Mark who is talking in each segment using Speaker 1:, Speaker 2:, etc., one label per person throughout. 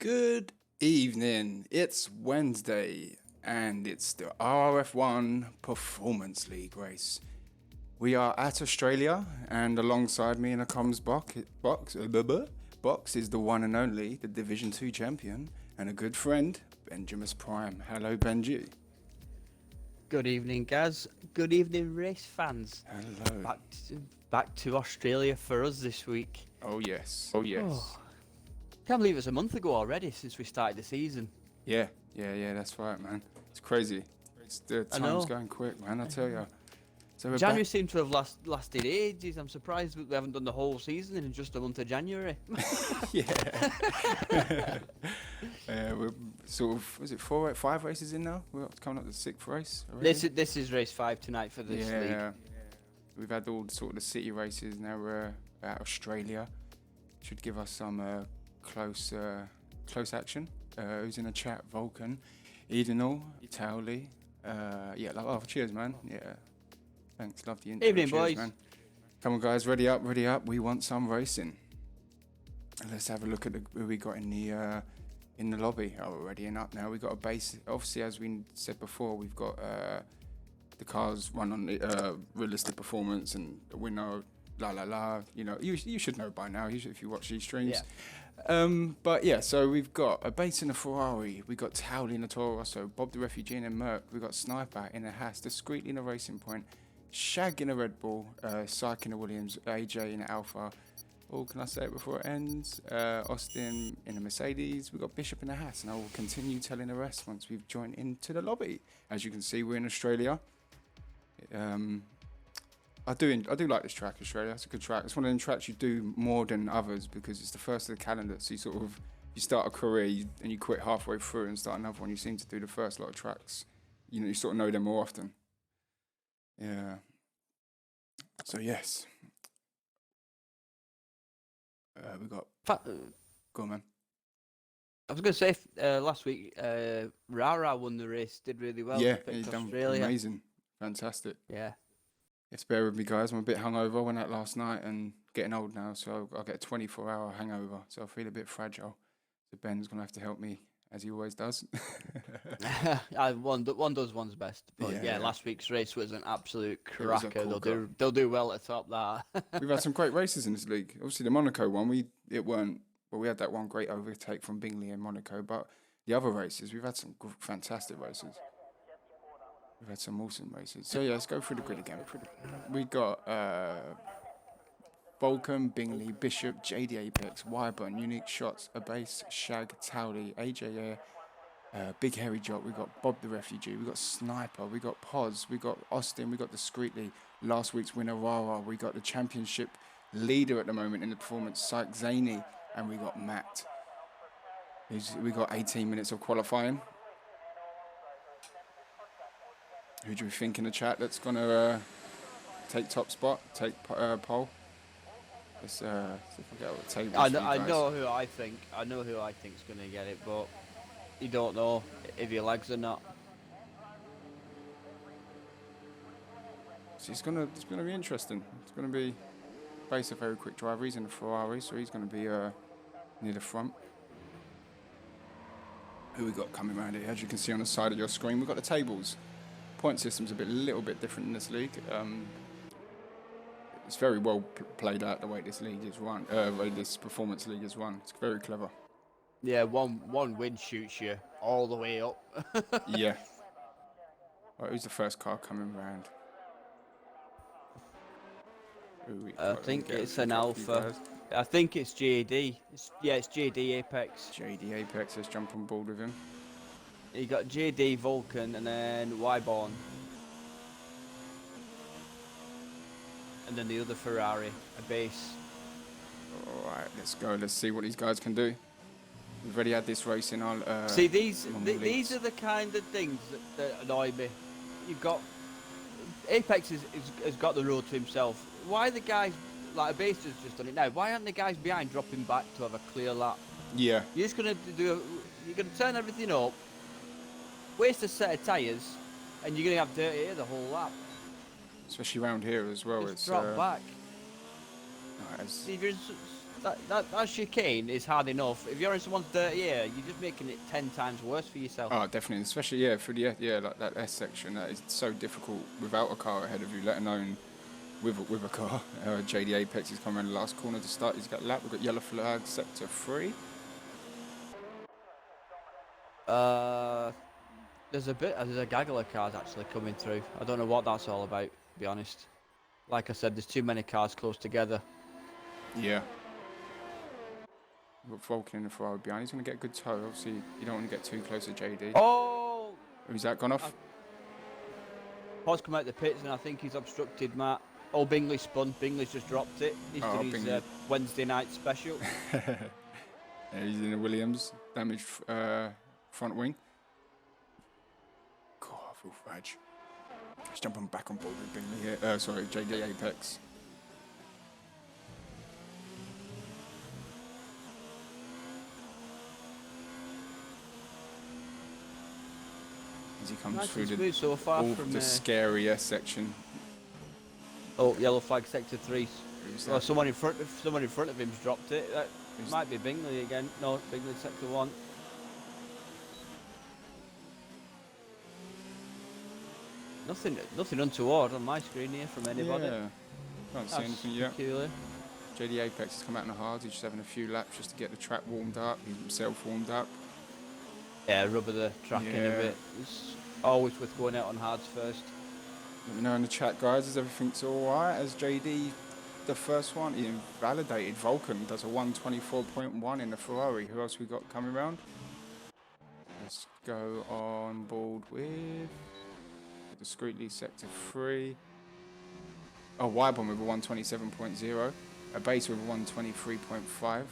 Speaker 1: Good evening. It's Wednesday and it's the RF1 Performance League race. We are at Australia and alongside me in a comms box is the one and only, the Division 2 champion and a good friend, Benjamin Prime. Hello, Benji.
Speaker 2: Good evening, Gaz. Good evening, race fans.
Speaker 1: Hello.
Speaker 2: Back to Australia for us this week.
Speaker 1: Oh, yes. Oh, yes.
Speaker 2: Oh, can't believe it's a month ago already since we started the season.
Speaker 1: Yeah, that's right, man. It's crazy. The time's
Speaker 2: know.
Speaker 1: going quick, man, I tell you. So we're
Speaker 2: January
Speaker 1: back.
Speaker 2: seemed to have lasted ages. I'm surprised we haven't done the whole season in just a month of January.
Speaker 1: Yeah. We're sort of, was it 5 races in now? We're coming up to the 6th race already.
Speaker 2: This is race 5 tonight for this league.
Speaker 1: Yeah. We've had all sort of the city races. Now we're at Australia. Should give us some close action. Who's in the chat? Vulcan, Edenal, Towley. Cheers, man. Yeah. Thanks, love the intro.
Speaker 2: Evening,
Speaker 1: cheers,
Speaker 2: boys.
Speaker 1: Man. Come on, guys, ready up. We want some racing. Let's have a look at who we got in the lobby. Oh, we're ready and up now. We got a base. Obviously, as we said before, we've got the cars run on the realistic performance and the winner. You know, you should know by now. Usually, if you watch these streams.
Speaker 2: Yeah.
Speaker 1: But yeah, so we've got a base in a Ferrari. We got Towley in a Toro Rosso, Bob the Refugee in a Merc. We got Sniper in a Haas, Discreetly in a Racing Point, Shag in a Red Bull, Syke in a Williams, AJ in an Alpha. Oh, can I say it before it ends? Austin in a Mercedes. We got Bishop in a Haas, and I will continue telling the rest once we've joined into the lobby. As you can see, we're in Australia. I do like this track, Australia. It's a good track. It's one of them tracks you do more than others because it's the first of the calendar. So you start a career and you quit halfway through and start another one. You seem to do the first lot of tracks. You know, you sort of know them more often. Yeah. So yes, we got. Go on, man.
Speaker 2: I was going to say last week, Rara won the race, did really well.
Speaker 1: Yeah,
Speaker 2: Picked
Speaker 1: he's done
Speaker 2: Australia.
Speaker 1: amazing, fantastic.
Speaker 2: Yeah.
Speaker 1: Yes, bear with me, guys. I'm a bit hungover. Went out last night and getting old now, so I'll get a 24-hour hangover. So I feel a bit fragile. So Ben's gonna have to help me as he always does.
Speaker 2: One does one's best, but
Speaker 1: Yeah.
Speaker 2: last week's race was an absolute
Speaker 1: was a
Speaker 2: cracker.
Speaker 1: corker.
Speaker 2: They'll do well to top that.
Speaker 1: We've had some great races in this league. Obviously, the Monaco one, we had that one great overtake from Bingley in Monaco, but the other races, we've had some fantastic races. We've had some awesome races. So yeah, let's go through the grid again. We got Vulcan, Bingley, Bishop, JD Apex, Wyburn, Unique Shots, Abase, Shag, Towley, AJ Air, Big Hairy Jock. We got Bob the Refugee. We got Sniper. We got Poz. We got Austin. We got Discreetly. Last week's winner Rara. We got the championship leader at the moment in the performance, Syke Zany, and we got Matt. We got 18 minutes of qualifying. Who do we think in the chat that's going to take top spot, take pole? Let's see if we get a table.
Speaker 2: I know who I think. I know who I think's going to get it, but you don't know if he lags or not.
Speaker 1: So it's gonna be interesting. It's gonna be base a very quick driver. He's in a Ferrari, so he's gonna be near the front. Who we got coming around here? As you can see on the side of your screen, we've got the tables. Point system's a little bit different in this league. It's very well played out the way this league is run. Way this performance league is run. It's very clever.
Speaker 2: Yeah, one win shoots you all the way up.
Speaker 1: Yeah. Right, who's the first car coming round?
Speaker 2: I think it's an Alpha. I think it's JD. It's JD Apex.
Speaker 1: JD Apex, let's jump on board with him.
Speaker 2: You got JD Vulcan and then Wyborn. And then the other Ferrari, a base.
Speaker 1: Alright, let's go. Let's see what these guys can do. We've already had this race in our...
Speaker 2: See, these are the kind of things that annoy me. You've got... Apex has got the road to himself. Why the guys... Like, a base has just done it now. Why aren't the guys behind dropping back to have a clear lap?
Speaker 1: Yeah.
Speaker 2: You're just going to You're going to turn everything up, waste a set of tyres, and you're going to have dirt here the whole lap.
Speaker 1: Especially around here as well.
Speaker 2: Just drop back.
Speaker 1: Right,
Speaker 2: See, if you're that chicane is hard enough. If you're in someone's dirty area, you're just making it 10 times worse for yourself.
Speaker 1: Oh, definitely, especially for the like that S section. That is so difficult without a car ahead of you, let alone with a car. JD Apex has come around the last corner to start. He's got lap. We've got yellow flag sector 3.
Speaker 2: There's a gaggle of cars actually coming through. I don't know what that's all about, to be honest. Like I said, there's too many cars close together.
Speaker 1: Yeah. We've got Vulcan in the Ferrari behind. He's going to get a good toe. Obviously, you don't want to get too close to JD.
Speaker 2: Oh!
Speaker 1: Who's that gone off?
Speaker 2: Pod's come out the pits and I think he's obstructed Matt. Oh, Bingley spun. Bingley's just dropped it. He's done his Wednesday night special.
Speaker 1: Yeah, he's in a Williams. Damaged front wing. God, I feel rag. Let's jump on back on board with Bingley here. Sorry, JD Apex. As he comes through the scarier section.
Speaker 2: Oh, yellow flag sector 3. Well, someone in front of him's dropped it. That might be Bingley again. No, Bingley sector 1. Nothing untoward on my screen here from anybody.
Speaker 1: Yeah, can't see anything yet. JD Apex has come out in the hard. He's just having a few laps just to get the track warmed up. He's himself warmed up.
Speaker 2: Yeah, rubber the track in a bit. It's always worth going out on hards first.
Speaker 1: Let me know in the chat, guys, is everything's alright? As JD, the first one, he invalidated Vulcan, does a 124.1 in the Ferrari. Who else we got coming round? Let's go on board with discreetly sector 3. Oh, Y-Bomb with a 127.0. A base with a 123.5.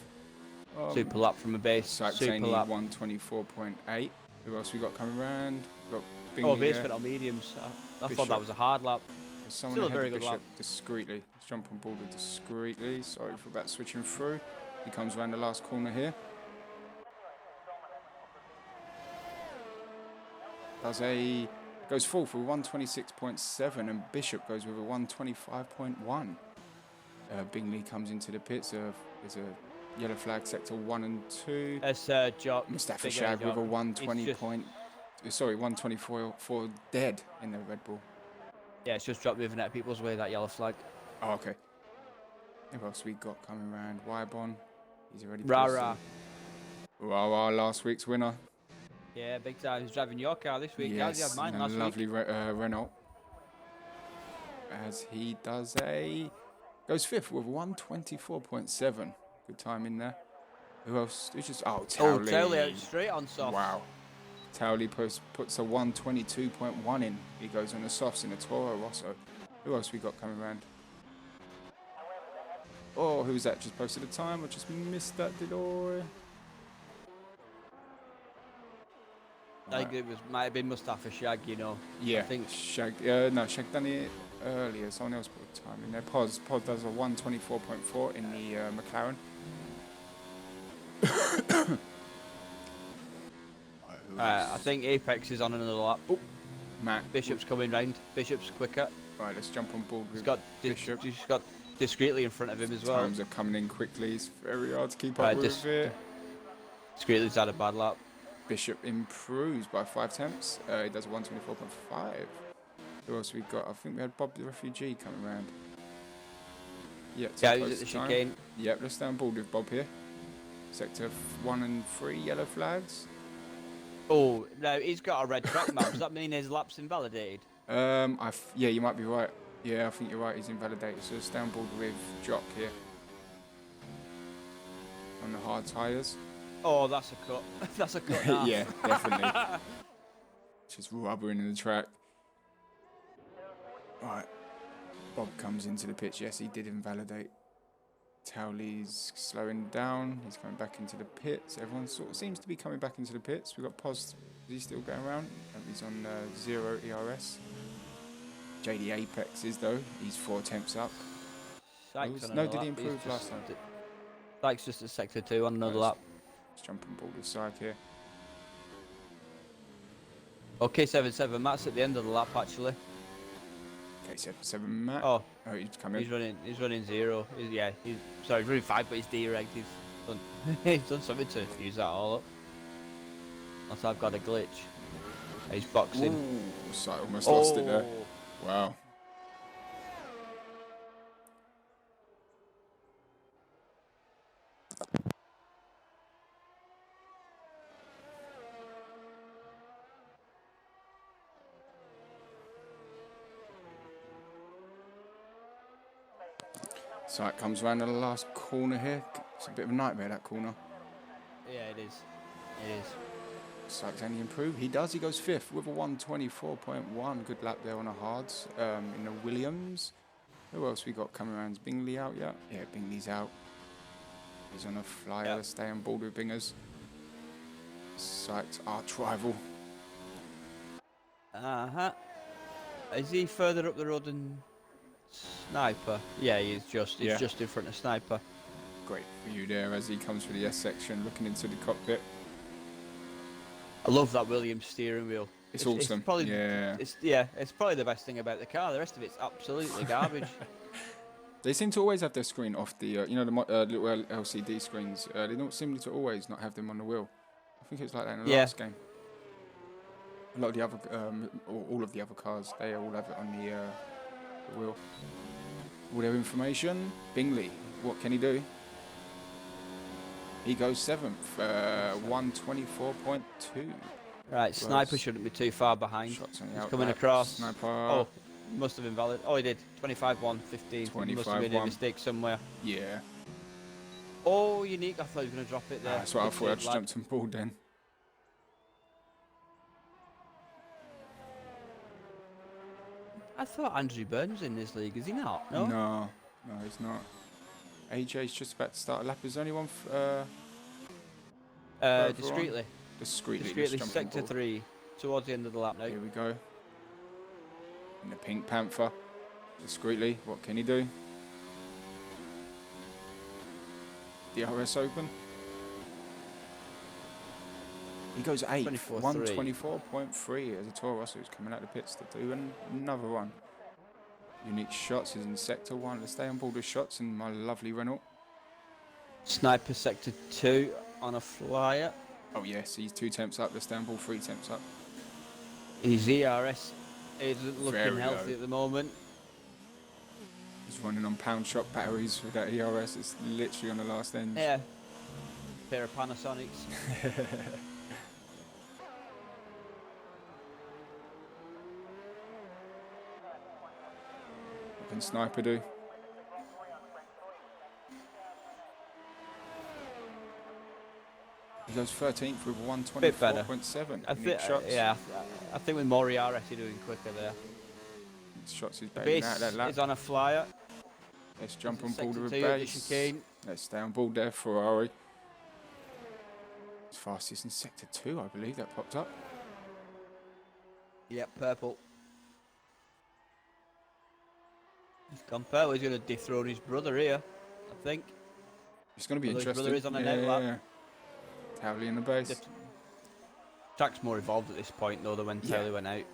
Speaker 2: Super lap from a base.
Speaker 1: Super lap. 124.8. Who else we got coming round? Got
Speaker 2: Bingley, base fit on mediums. I thought that was a hard lap.
Speaker 1: Still a very good lap. Discreetly. Let's jump on board with discreetly. Sorry for that switching through. He comes around the last corner here. Goes full for 126.7 and Bishop goes with a 125.1. Bingley comes into the pits. There's a yellow flag sector 1 and 2.
Speaker 2: Jock.
Speaker 1: Mustafa Shag with a 124 for dead in the Red Bull.
Speaker 2: Yeah, it's just dropped moving out people's way, that yellow flag.
Speaker 1: Oh, okay. Who else we got coming around? Wybon. He's already
Speaker 2: Rara.
Speaker 1: Rara, last week's winner.
Speaker 2: Yeah, big time. He's driving your car this week.
Speaker 1: Yes,
Speaker 2: you had mine last
Speaker 1: lovely
Speaker 2: week.
Speaker 1: Renault. As he goes fifth with 124.7. Good time in there. Who else? It's just Towley.
Speaker 2: Towley straight on soft.
Speaker 1: Wow. Towley puts a 122.1 in. He goes on the softs in the Toro Rosso. Who else we got coming around? Oh, who's that? Just posted a time. I just missed that, did I?
Speaker 2: I think might have been Mustafa Shag, you know.
Speaker 1: Yeah,
Speaker 2: I think
Speaker 1: Shag done it earlier. Someone else put a time in there. Pod does a 124.4 in the McLaren.
Speaker 2: I think Apex is on another lap. Oh,
Speaker 1: Matt.
Speaker 2: Bishop's coming round. Bishop's quicker.
Speaker 1: Right, let's jump on board with
Speaker 2: Bishop. He's got discreetly in front of him as well.
Speaker 1: Times are coming in quickly. It's very hard to keep up with it.
Speaker 2: Discreetly's had a bad lap.
Speaker 1: Bishop improves by 5 temps. He does 124.5. Who else we got? I think we had Bob the Refugee coming around.
Speaker 2: Yeah, he's at the chicane.
Speaker 1: Yep, let's stay on board with Bob here. Sector 1 and 3 yellow flags.
Speaker 2: Oh, no, he's got a red track map. Does that mean his lap's invalidated?
Speaker 1: Yeah, you might be right. Yeah, I think you're right. He's invalidated. So let's stay on board with Jock here. On the hard tyres.
Speaker 2: Oh, that's a cut. That's a cut now.
Speaker 1: Yeah, definitely. Just rubbering in the track. Right. Bob comes into the pitch. Yes, he did invalidate. Towley's slowing down. He's coming back into the pits. Everyone sort of seems to be coming back into the pits. We've got Poz. Is he still going around? He's on 0 ERS. JD Apex is, though. He's 4 attempts up. No, did he improve last time?
Speaker 2: Sykes just at sector 2 on another lap.
Speaker 1: Let's jump on board this side here.
Speaker 2: Okay, 7-7. Matt's at the end of the lap, actually.
Speaker 1: 877 Matt.
Speaker 2: Oh,
Speaker 1: Oh, he's coming.
Speaker 2: he's running 0. Sorry, he's running 5, but he's deregged. He's done, he's done something to use that all up. Unless I've got a glitch. He's boxing.
Speaker 1: Ooh, so I almost lost it there. Wow. So it comes around to the last corner here. It's a bit of a nightmare, that corner.
Speaker 2: Yeah, it is. It is.
Speaker 1: So can he improve? He does. He goes fifth with a 124.1. Good lap there on a hards in the Williams. Who else we got coming around? Is Bingley out yet? Yeah, Bingley's out. He's on a flyer.
Speaker 2: Yep.
Speaker 1: Let's stay on board with Bingers. Sykes, arch rival.
Speaker 2: Is he further up the road than Sniper? Yeah, he's just in front of Sniper.
Speaker 1: Great for you there as he comes through the S section, looking into the cockpit.
Speaker 2: I love that Williams steering wheel.
Speaker 1: It's awesome.
Speaker 2: It's probably,
Speaker 1: yeah.
Speaker 2: It's probably the best thing about the car. The rest of it's absolutely garbage.
Speaker 1: They seem to always have their screen off the, the little LCD screens. They don't seem to always not have them on the wheel. I think it's like that in the last game. A lot of the other, or all of the other cars, they all have it on the wheel. All their information. Bingley, what can he do? He goes 7th, 124.2.
Speaker 2: Right, Sniper shouldn't be too far behind.
Speaker 1: Shots on the
Speaker 2: He's
Speaker 1: outback.
Speaker 2: coming across.
Speaker 1: Sniper.
Speaker 2: Oh, must have been valid. Oh, he did. 25-1-15. Must have been a mistake somewhere.
Speaker 1: Yeah.
Speaker 2: Oh, unique. I thought he was going to drop it there.
Speaker 1: That's what I thought. I just jumped on board then.
Speaker 2: I thought Andrew Burns in this league. Is he not? No?
Speaker 1: No, he's not. AJ's just about to start a lap. Is there anyone
Speaker 2: Discreetly.
Speaker 1: Discreetly.
Speaker 2: Sector 3. Towards the end of the lap now.
Speaker 1: Here we go. And the Pink Panther. Discreetly. What can he do? DRS open. He goes 8th. 124.3 as a Toro Rosso who's coming out of the pits to do another one. Unique Shots is in Sector 1. Let's stay on board with Shots and my lovely Renault.
Speaker 2: Sniper Sector 2 on a flyer.
Speaker 1: Oh yes, he's 2 temps up. Let's stay on board 3 temps up.
Speaker 2: His ERS isn't looking
Speaker 1: Very
Speaker 2: healthy
Speaker 1: low.
Speaker 2: at the moment.
Speaker 1: He's running on pound shop batteries with that ERS. It's literally on the last end.
Speaker 2: Yeah. Pair of Panasonics.
Speaker 1: What can Sniper do? He goes 13th with 124.7.
Speaker 2: I think with more ERS you're doing quicker there.
Speaker 1: Shots is
Speaker 2: The
Speaker 1: bailing
Speaker 2: base
Speaker 1: out that lap.
Speaker 2: is on a flyer.
Speaker 1: Let's jump on
Speaker 2: Sector
Speaker 1: board with
Speaker 2: 2 at the
Speaker 1: base.
Speaker 2: chicane.
Speaker 1: Let's stay on board there, Ferrari. It's fastest in Sector 2, I believe, that popped up.
Speaker 2: Yep, purple. He's gone purple. He's going to dethrone his brother here, I think.
Speaker 1: It's going to be
Speaker 2: Although his
Speaker 1: interesting.
Speaker 2: brother is on an outlap.
Speaker 1: Yeah. Towley in the base.
Speaker 2: The track's more evolved at this point, though, than when Taylor went out.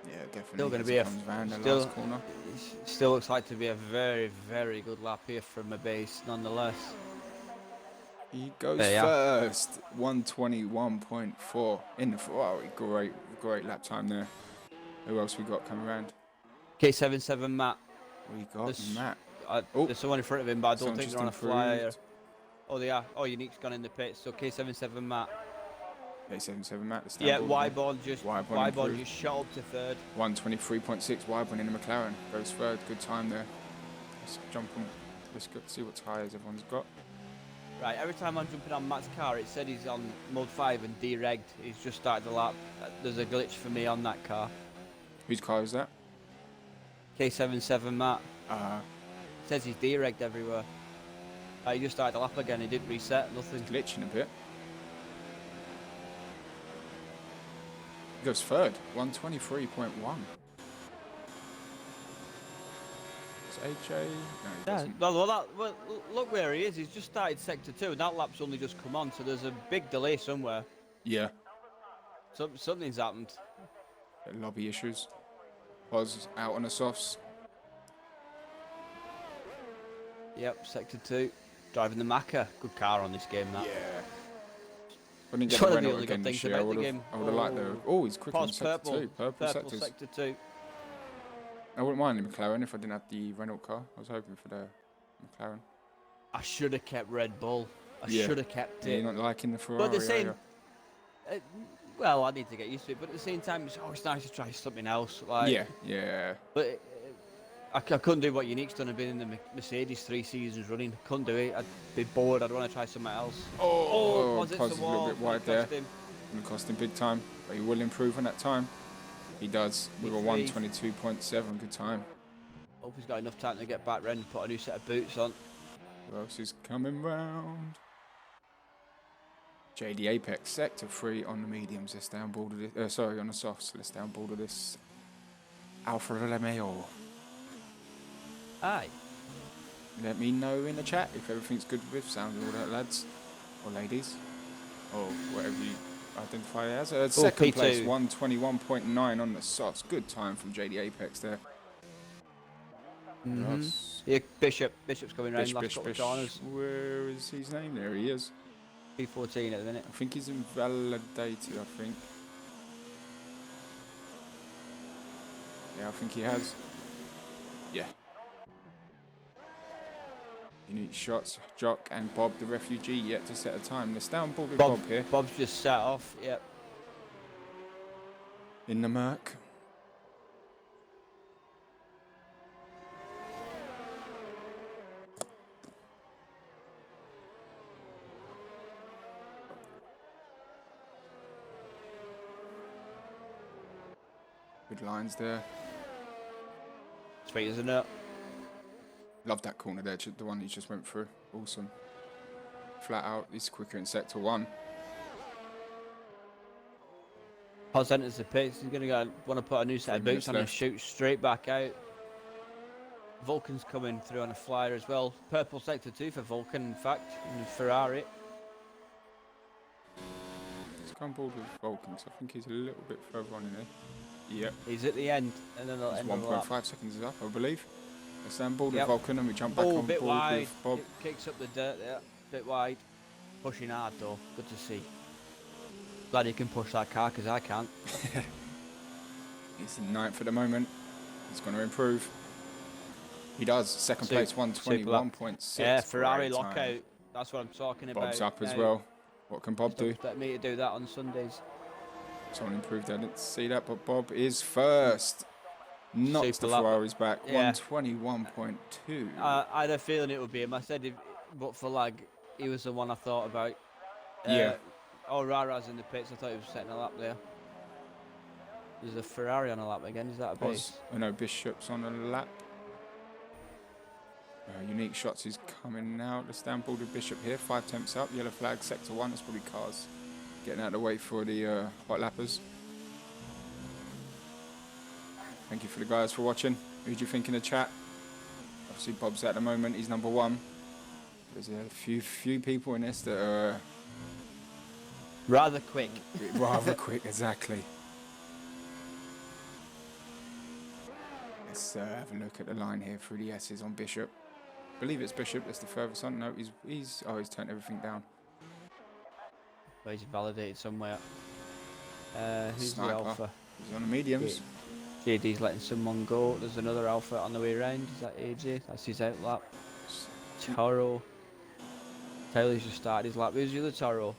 Speaker 1: Yeah, definitely.
Speaker 2: Still going to
Speaker 1: as
Speaker 2: be
Speaker 1: it
Speaker 2: a
Speaker 1: comes round the
Speaker 2: still,
Speaker 1: last corner.
Speaker 2: still looks like to be a very, very good lap here from a base, nonetheless.
Speaker 1: He goes
Speaker 2: There you are.
Speaker 1: first, 121.4 in the Ferrari. Great lap time there. Who else we got coming around?
Speaker 2: K77 Matt.
Speaker 1: We got
Speaker 2: There's-
Speaker 1: Matt.
Speaker 2: Oh. There's someone in front of him, but I don't
Speaker 1: Someone
Speaker 2: think
Speaker 1: just
Speaker 2: they're on a flyer.
Speaker 1: improved.
Speaker 2: Oh, they are. Oh, Unique's gone in the pits. So K77 Matt.
Speaker 1: 877 Matt. Let's
Speaker 2: Yeah,
Speaker 1: stand board
Speaker 2: Wyborn just
Speaker 1: improved.
Speaker 2: just shot up to third.
Speaker 1: 123.6 Wyborn in the McLaren. Goes third. Good time there. Let's jump on. Let's go see what tyres everyone's got.
Speaker 2: Right, every time I'm jumping on Matt's car, it said he's on mode 5 and deregged. He's just started the lap. There's a glitch for me on that car.
Speaker 1: Whose car is that?
Speaker 2: K77 Matt. Says he's deregged everywhere. He just started the lap again. He didn't reset. Nothing.
Speaker 1: Glitching a bit. He goes third. 123.1. Is AJ? No, he
Speaker 2: Yeah,
Speaker 1: doesn't.
Speaker 2: well, look where he is. He's just started sector 2, and that lap's only just come on. So there's a big delay somewhere.
Speaker 1: Yeah.
Speaker 2: Something's happened.
Speaker 1: Lobby issues. Oz out on the softs.
Speaker 2: Yep, sector 2. Driving the Macca. Good car on this game, that.
Speaker 1: Yeah. I didn't
Speaker 2: It's
Speaker 1: get the
Speaker 2: one of the
Speaker 1: Renault
Speaker 2: only
Speaker 1: again
Speaker 2: good
Speaker 1: this
Speaker 2: things
Speaker 1: year. I
Speaker 2: about the
Speaker 1: would have
Speaker 2: game.
Speaker 1: liked the. Oh, he's quick in
Speaker 2: Pause
Speaker 1: sector
Speaker 2: purple.
Speaker 1: 2. Purple sectors.
Speaker 2: sector 2.
Speaker 1: I wouldn't mind the McLaren if I didn't have the Renault car. I was hoping for the McLaren.
Speaker 2: I should have kept Red Bull. I
Speaker 1: Yeah.
Speaker 2: should have kept
Speaker 1: Yeah,
Speaker 2: it.
Speaker 1: you're not liking the Ferrari,
Speaker 2: But the
Speaker 1: are
Speaker 2: same,
Speaker 1: you?
Speaker 2: well, I need to get used to it. But at the same time, it's always nice to try something else. Like,
Speaker 1: Yeah.
Speaker 2: But I couldn't do what Unique's done. I've been in the Mercedes 3 seasons running. Couldn't do it. I'd be bored. I'd want to try something else.
Speaker 1: Oh,
Speaker 2: Posits
Speaker 1: Pos is
Speaker 2: the
Speaker 1: a little
Speaker 2: wall.
Speaker 1: bit wide there.
Speaker 2: Him.
Speaker 1: Going to cost him big time, but he will improve on that time. He does with a
Speaker 2: P3.
Speaker 1: 122.7. Good time.
Speaker 2: Hope he's got enough time to get back round and put a new set of boots on.
Speaker 1: Who else is coming round? JD Apex, sector 3 on the mediums. Let's downboard this. Sorry, on the softs. Let's downboard this. Alfa Romeo.
Speaker 2: Aye.
Speaker 1: Let me know in the chat if everything's good with sound and all that, lads or ladies, or whatever you identify as. Second place,
Speaker 2: P2.
Speaker 1: 121.9 on the softs. Good time from JD Apex there. Yes.
Speaker 2: Yeah, Bishop's coming round. Last
Speaker 1: Bish,
Speaker 2: couple of
Speaker 1: Bish.
Speaker 2: corners.
Speaker 1: Where is his name? There he is.
Speaker 2: P14 at the minute.
Speaker 1: I think he's invalidated, I think. Yeah, I think he has. Yeah. Unique shots. Jock and Bob, the refugee, yet to set a time. Let's downboard with Bob here.
Speaker 2: Bob's just set off. Yep.
Speaker 1: In the Merc. Good lines there.
Speaker 2: Sweet, isn't it?
Speaker 1: Love that corner there, the one he just went through. Awesome. Flat out, he's quicker in sector 1.
Speaker 2: Pos enters the pits. He's going to want to put a new set of
Speaker 1: 3
Speaker 2: boots
Speaker 1: minutes
Speaker 2: on and
Speaker 1: left.
Speaker 2: shoot straight back out. Vulcan's coming through on a flyer as well. Purple sector 2 for Vulcan, in fact, and Ferrari.
Speaker 1: Let's go on board with Vulcan, 'cause I think he's a little bit further on in there. Yep.
Speaker 2: He's at the end, and then they'll
Speaker 1: It's
Speaker 2: end the lap.
Speaker 1: 1.5 seconds is up, I believe. Let's stand board
Speaker 2: Yep.
Speaker 1: with Vulcan and we jump back
Speaker 2: Oh,
Speaker 1: on
Speaker 2: bit
Speaker 1: board
Speaker 2: wide.
Speaker 1: with Bob.
Speaker 2: It kicks up the dirt there. Bit wide. Pushing hard though. Good to see. Glad he can push that car because I can't.
Speaker 1: He's in 9th at the moment. He's going to improve. He does. Second
Speaker 2: Super-
Speaker 1: place, 121.6.
Speaker 2: Yeah, Ferrari
Speaker 1: Great time.
Speaker 2: lockout. That's what I'm talking about.
Speaker 1: Bob's up as
Speaker 2: now.
Speaker 1: well. What can Bob
Speaker 2: Don't
Speaker 1: do?
Speaker 2: expect me to do that on Sundays.
Speaker 1: Someone improved. I didn't see that, but Bob is first. Knocks
Speaker 2: Super
Speaker 1: the
Speaker 2: lap.
Speaker 1: Ferraris back.
Speaker 2: Yeah.
Speaker 1: 121.2.
Speaker 2: I had a feeling it would be him. I said, but for lag, he was the one I thought about.
Speaker 1: Yeah.
Speaker 2: Oh, Rara's in the pits. I thought he was setting a lap there. There's a Ferrari on a lap again. Is that a base?
Speaker 1: I know Bishop's on a lap. Unique shots is coming now. Let's stand board with Bishop here. 5 temps up. Yellow flag, sector 1. That's probably cars getting out of the way for the hot lappers. Thank you for the guys for watching. Who do you think in the chat? Obviously Bob's at the moment. He's number 1. There's a few people in this that are
Speaker 2: Rather quick.
Speaker 1: rather quick. Exactly. Let's have a look at the line here through the S's on Bishop. I believe it's Bishop. That's the furthest on. No, he's turned everything down.
Speaker 2: Well, he's validated somewhere. Who's
Speaker 1: Sniper.
Speaker 2: the Alpha?
Speaker 1: He's on the mediums.
Speaker 2: JD's letting someone go. There's another Alpha on the way round. Is that AJ? That's his out lap. Toro. Taylor's just started his lap. Who's the other Toro?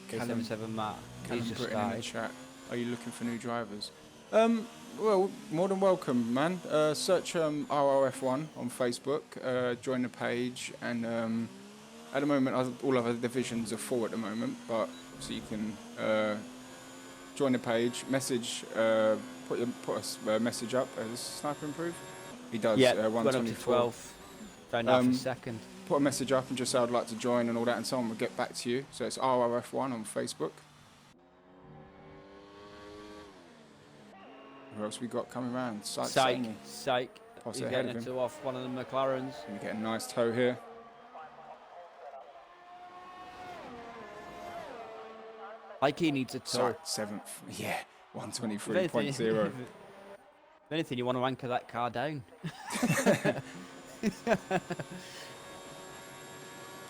Speaker 1: Callum-
Speaker 2: K77 Matt.
Speaker 1: Callum
Speaker 2: He's just
Speaker 1: Britton in the
Speaker 2: started.
Speaker 1: chat. Are you looking for new drivers? Well, more than welcome, man. Search RRF1 on Facebook. Join the page, and at the moment, all other divisions are full at the moment. But so you can join the page, message, put a message up as Sniper Improve. He does.
Speaker 2: Yeah, went up to
Speaker 1: 124.
Speaker 2: 12. Found out for second.
Speaker 1: Put a message up and just say I'd like to join and all that, and someone will get back to you. So it's RRF1 on Facebook. Who else we got coming around?
Speaker 2: Psych.
Speaker 1: Pass
Speaker 2: He's
Speaker 1: ahead
Speaker 2: getting
Speaker 1: of
Speaker 2: it
Speaker 1: him.
Speaker 2: to off one of the McLarens.
Speaker 1: Gonna get a nice toe here.
Speaker 2: Like he needs a toe.
Speaker 1: Psych, 7th. Yeah, 123.0.
Speaker 2: If anything, you want to anchor that car down.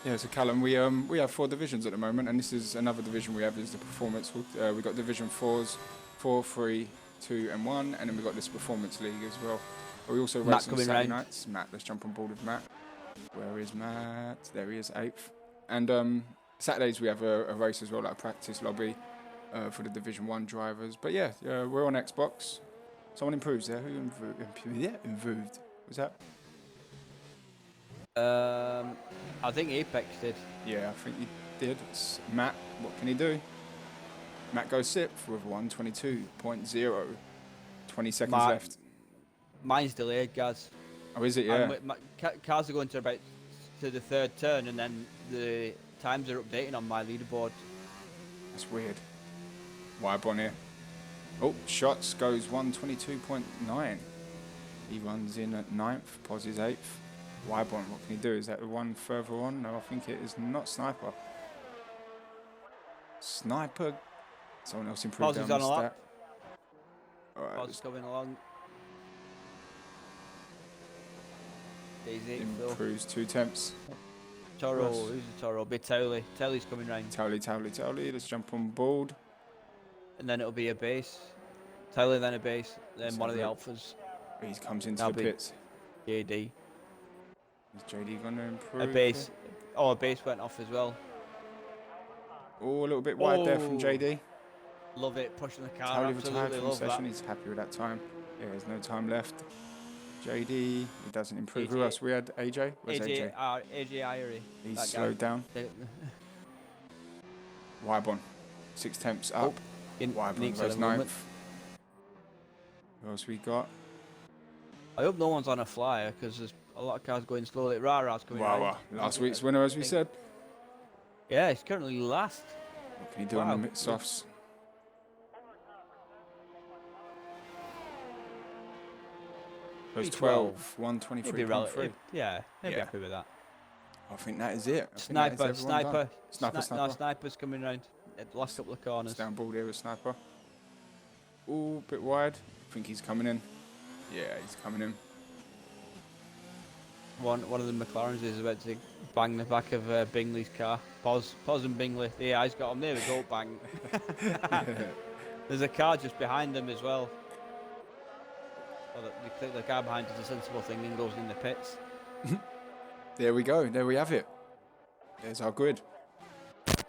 Speaker 1: Yeah, so Callum, we have 4 divisions at the moment, and this is another division we have is the performance. We've got Division 4s, 4, 3, 2, and 1, and then we've got this Performance League as well. But we also
Speaker 2: Matt
Speaker 1: race on
Speaker 2: coming
Speaker 1: Saturday
Speaker 2: round.
Speaker 1: nights. Matt, let's jump on board with Matt. Where is Matt? There he is, 8th. And Saturdays we have a race as well, like a practice lobby for the Division 1 drivers. But yeah, we're on Xbox. Someone improves there. Who improved? Was that?
Speaker 2: I think Apex did.
Speaker 1: Yeah, I think he did. It's Matt, what can he do? Matt goes 6th with 122.0. 20 seconds left.
Speaker 2: Mine's delayed, guys.
Speaker 1: Oh, is it? Yeah.
Speaker 2: Cars are going to the 3rd turn, and then the times are updating on my leaderboard.
Speaker 1: That's weird. Wybon here. Oh, shots goes 122.9. He runs in at 9th. Pos is 8th. Wybon, what can he do? Is that the one further on? No, I think it is not Sniper. Sniper. Someone else improved
Speaker 2: Pos is
Speaker 1: down
Speaker 2: on
Speaker 1: the
Speaker 2: a
Speaker 1: stat.
Speaker 2: lap.
Speaker 1: Alright,
Speaker 2: Pos coming along. Daisy,
Speaker 1: improves 2 temps.
Speaker 2: Toro,
Speaker 1: Ross.
Speaker 2: who's the Toro? Bit Towley. Towley's coming round.
Speaker 1: Towley. Let's jump on board.
Speaker 2: And then it'll be a base. Towley, then a base. Then
Speaker 1: Let's
Speaker 2: one of the
Speaker 1: have
Speaker 2: Alphas.
Speaker 1: He comes into
Speaker 2: That'll
Speaker 1: the
Speaker 2: be
Speaker 1: pits.
Speaker 2: JD.
Speaker 1: Is JD going to improve?
Speaker 2: A base. Oh, a base went off as well.
Speaker 1: Oh, a little bit wide there from
Speaker 2: Oh.
Speaker 1: JD.
Speaker 2: Love it. Pushing the car.
Speaker 1: Towley retired
Speaker 2: Absolutely
Speaker 1: from
Speaker 2: love
Speaker 1: session.
Speaker 2: that.
Speaker 1: He's happy with that time. Yeah, there's no time left. JD, he doesn't improve. Who
Speaker 2: AJ.
Speaker 1: else? We had AJ. Where's AJ?
Speaker 2: AJ Irie.
Speaker 1: He's
Speaker 2: that
Speaker 1: slowed
Speaker 2: guy.
Speaker 1: down. Wybon, 6 temps up. Wybon
Speaker 2: Nick's
Speaker 1: goes
Speaker 2: at the moment.
Speaker 1: 9th. Who else we got?
Speaker 2: I hope no one's on a flyer because there's a lot of cars going slowly. Rara's coming round.
Speaker 1: Wawa, last week's winner, as we said.
Speaker 2: Yeah, he's currently last.
Speaker 1: What can he do on the mid softs? Goes 12, 123.3.
Speaker 2: Yeah, he'd be
Speaker 1: Yeah.
Speaker 2: happy with that.
Speaker 1: I think that is it. I think that is everyone done. Sniper.
Speaker 2: No, Sniper's coming round at the last couple of corners.
Speaker 1: It's down board here with Sniper. Ooh, a bit wide. I think he's coming in. Yeah, he's coming in.
Speaker 2: One of the McLarens is about to bang the back of Bingley's car. Pos and Bingley. Yeah, he's got him. There we go, bang. There's a car just behind them as well. Well, the car behind is a sensible thing and goes in the pits.
Speaker 1: There we go. There we have it. There's our grid. Right.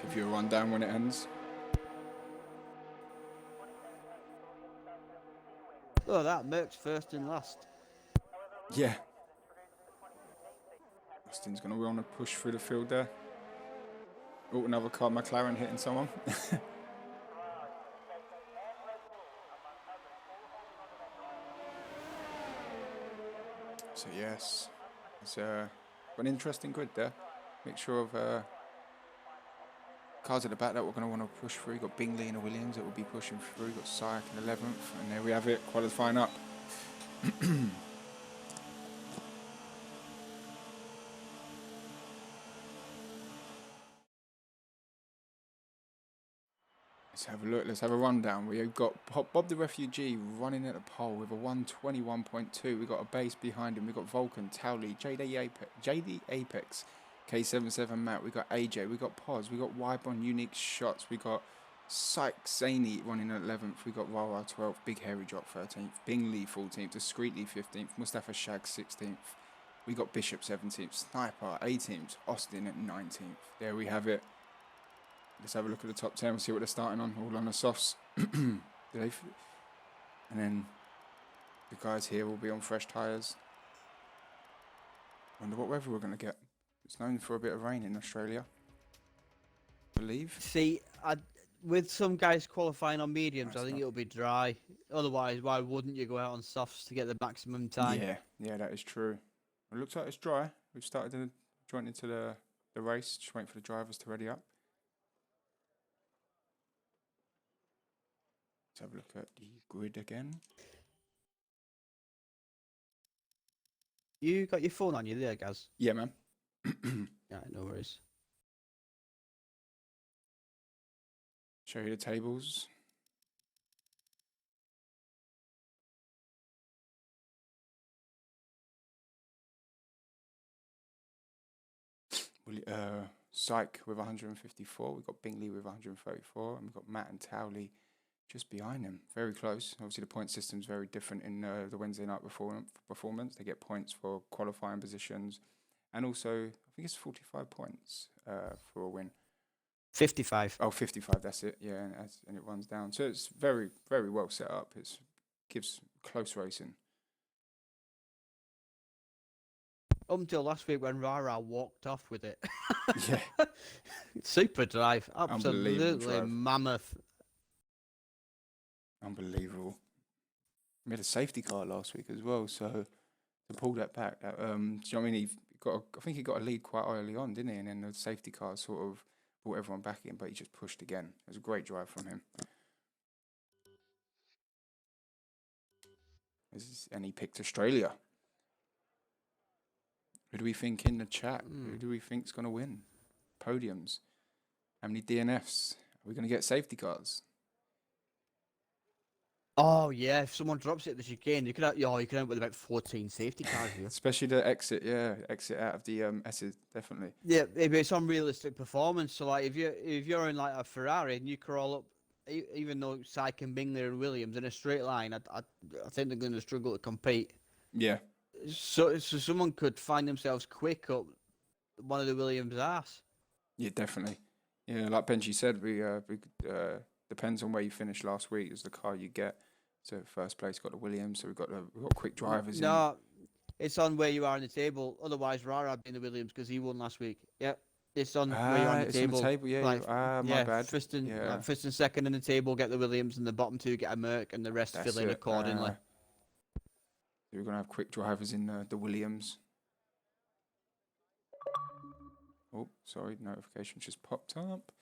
Speaker 1: Give you a rundown when it ends.
Speaker 2: Oh, that Merck's first and last.
Speaker 1: Yeah. Austin's going to want to push through the field there. Oh, another car, McLaren hitting someone. So yes, it's an interesting grid there. Mixture of cars at the back that we're going to want to push through. You've got Bingley and a Williams that will be pushing through. You've got Syke in 11th, and there we have it, qualifying up. Let's have a look. Let's have a rundown. We've got Bob the Refugee running at the pole with a 121.2. We've got a base behind him. We've got Vulcan, Towley, JD Apex, K77 Matt. We've got AJ. We've got Pos. We've got Wybon Unique Shots. We've got Syke Zaney running at 11th. We've got Wawa 12th. Big Hairy Drop 13th. Bingley 14th. Discreetly 15th. Mustafa Shag 16th. We got Bishop 17th. Sniper 18th. Austin at 19th. There we have it. Let's have a look at the top 10 and see what they're starting on. All on the softs. And then the guys here will be on fresh tyres. Wonder what weather we're going to get. It's known for a bit of rain in Australia, I believe.
Speaker 2: See, with some guys qualifying on mediums,
Speaker 1: That's
Speaker 2: I think
Speaker 1: not-
Speaker 2: it'll be dry. Otherwise, why wouldn't you go out on softs to get the maximum time?
Speaker 1: Yeah, that is true. It looks like it's dry. We've started to join into the race. Just waiting for the drivers to ready up. Let's have a look at the grid again.
Speaker 2: You got your phone on you there, Gaz?
Speaker 1: Yeah, man.
Speaker 2: Yeah, no worries.
Speaker 1: Show you the tables. Syke with 154. We've got Bingley with 134, and we've got Matt and Towley just behind him. Very close. Obviously, the point system's very different in the Wednesday night performance. They get points for qualifying positions, and also I think it's 45 points for a win.
Speaker 3: 55.
Speaker 1: Oh, 55, that's it. Yeah, and it runs down. So it's very, very well set up. It gives close racing.
Speaker 3: Up until last week when Rara walked off with it.
Speaker 1: Yeah.
Speaker 3: Super drive.
Speaker 1: Unbelievable
Speaker 3: Absolutely
Speaker 1: drive.
Speaker 3: mammoth.
Speaker 1: Unbelievable. We had a safety car last week as well, so to pull that back, do you know what I mean? I think he got a lead quite early on, didn't he? And then the safety car sort of brought everyone back in, but he just pushed again. It was a great drive from him. And he picked Australia. Who do we think in the chat? Who do we think's going to win? Podiums. How many DNFs? Are we going to get safety cars?
Speaker 3: Oh yeah, if someone drops it at the chicane, you could end up with about 14 safety cars here.
Speaker 1: Especially the exit out of the S's, definitely.
Speaker 3: Yeah, maybe it's unrealistic performance. So like, if you're in like a Ferrari and you crawl up, even though Syke and Bingley and Williams in a straight line, I think they're going to struggle to compete.
Speaker 1: Yeah.
Speaker 3: So someone could find themselves quick up one of the Williams' ass.
Speaker 1: Yeah, definitely. Yeah, like Benji said, we depends on where you finished last week is the car you get. So first place got the Williams, so we've got quick drivers.
Speaker 3: No, it's on where you are on the table. Otherwise, Rara would be in the Williams because he won last week. Yep, it's on where you're on the table.
Speaker 1: On the table, yeah.
Speaker 3: Like,
Speaker 1: my bad.
Speaker 3: First and second in the table get the Williams, and the bottom two get a Merc, and the rest fill in accordingly.
Speaker 1: We're going to have quick drivers in the Williams. Oh, sorry, notification just popped up.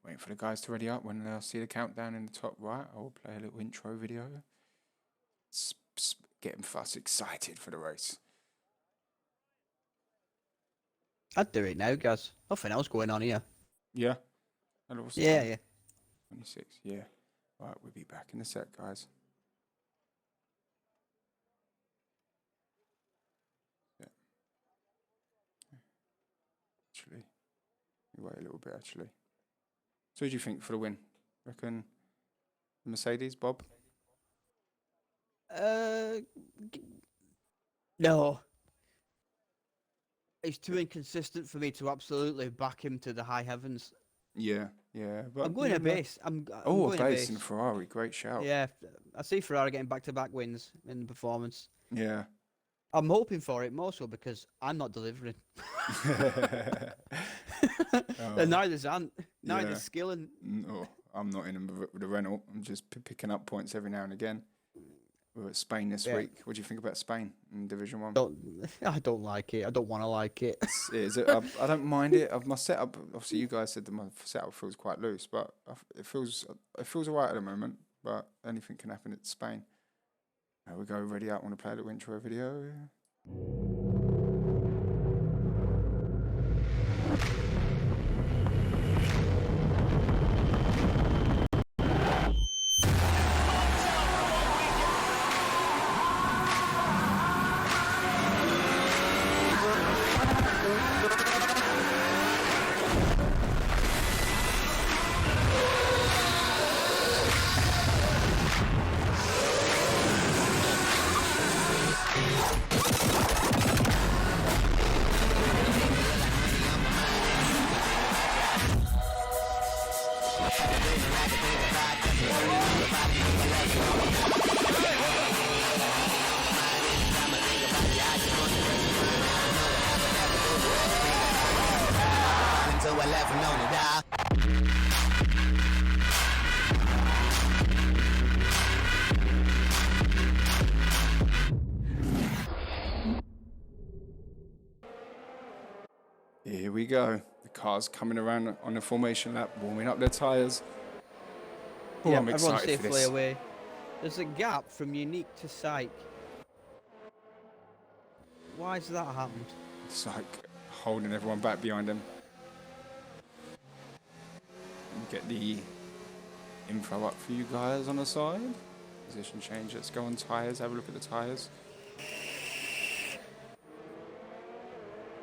Speaker 1: Waiting for the guys to ready up. When I see the countdown in the top right, I will play a little intro video. Getting us excited for the race.
Speaker 3: I'd do it now, guys. Nothing else going on here.
Speaker 1: Yeah?
Speaker 3: Yeah.
Speaker 1: 26, yeah. Right, we'll be back in a sec, guys. Yeah. Actually, we wait a little bit, actually. So who do you think for the win? Reckon Mercedes, Bob?
Speaker 3: No. It's too inconsistent for me to absolutely back him to the high heavens.
Speaker 1: Yeah. But
Speaker 3: I'm going a base. I'm
Speaker 1: a base in Ferrari. Great shout.
Speaker 3: Yeah, I see Ferrari getting back-to-back wins in the performance.
Speaker 1: Yeah.
Speaker 3: I'm hoping for it more so because I'm not delivering. And neither's Ant. Neither's Skillen.
Speaker 1: No, I'm not in with the Renault. I'm just picking up points every now and again. We're at Spain this week. What do you think about Spain in Division 1?
Speaker 3: I don't like it. I don't want to like it.
Speaker 1: I don't mind it. My setup, obviously you guys said that my setup feels quite loose, but it feels all right at the moment, but anything can happen at Spain. There we go, ready up. Want to play a little intro video? Here we go. The car's coming around on the formation lap, warming up their tyres.
Speaker 3: Yeah,
Speaker 1: I'm excited for
Speaker 3: safely
Speaker 1: this.
Speaker 3: away. There's a gap from Unique to Syke. Why's that happened?
Speaker 1: It's like holding everyone back behind him. Get the info up for you guys on the side. Position change. Let's go on tyres. Have a look at the tyres.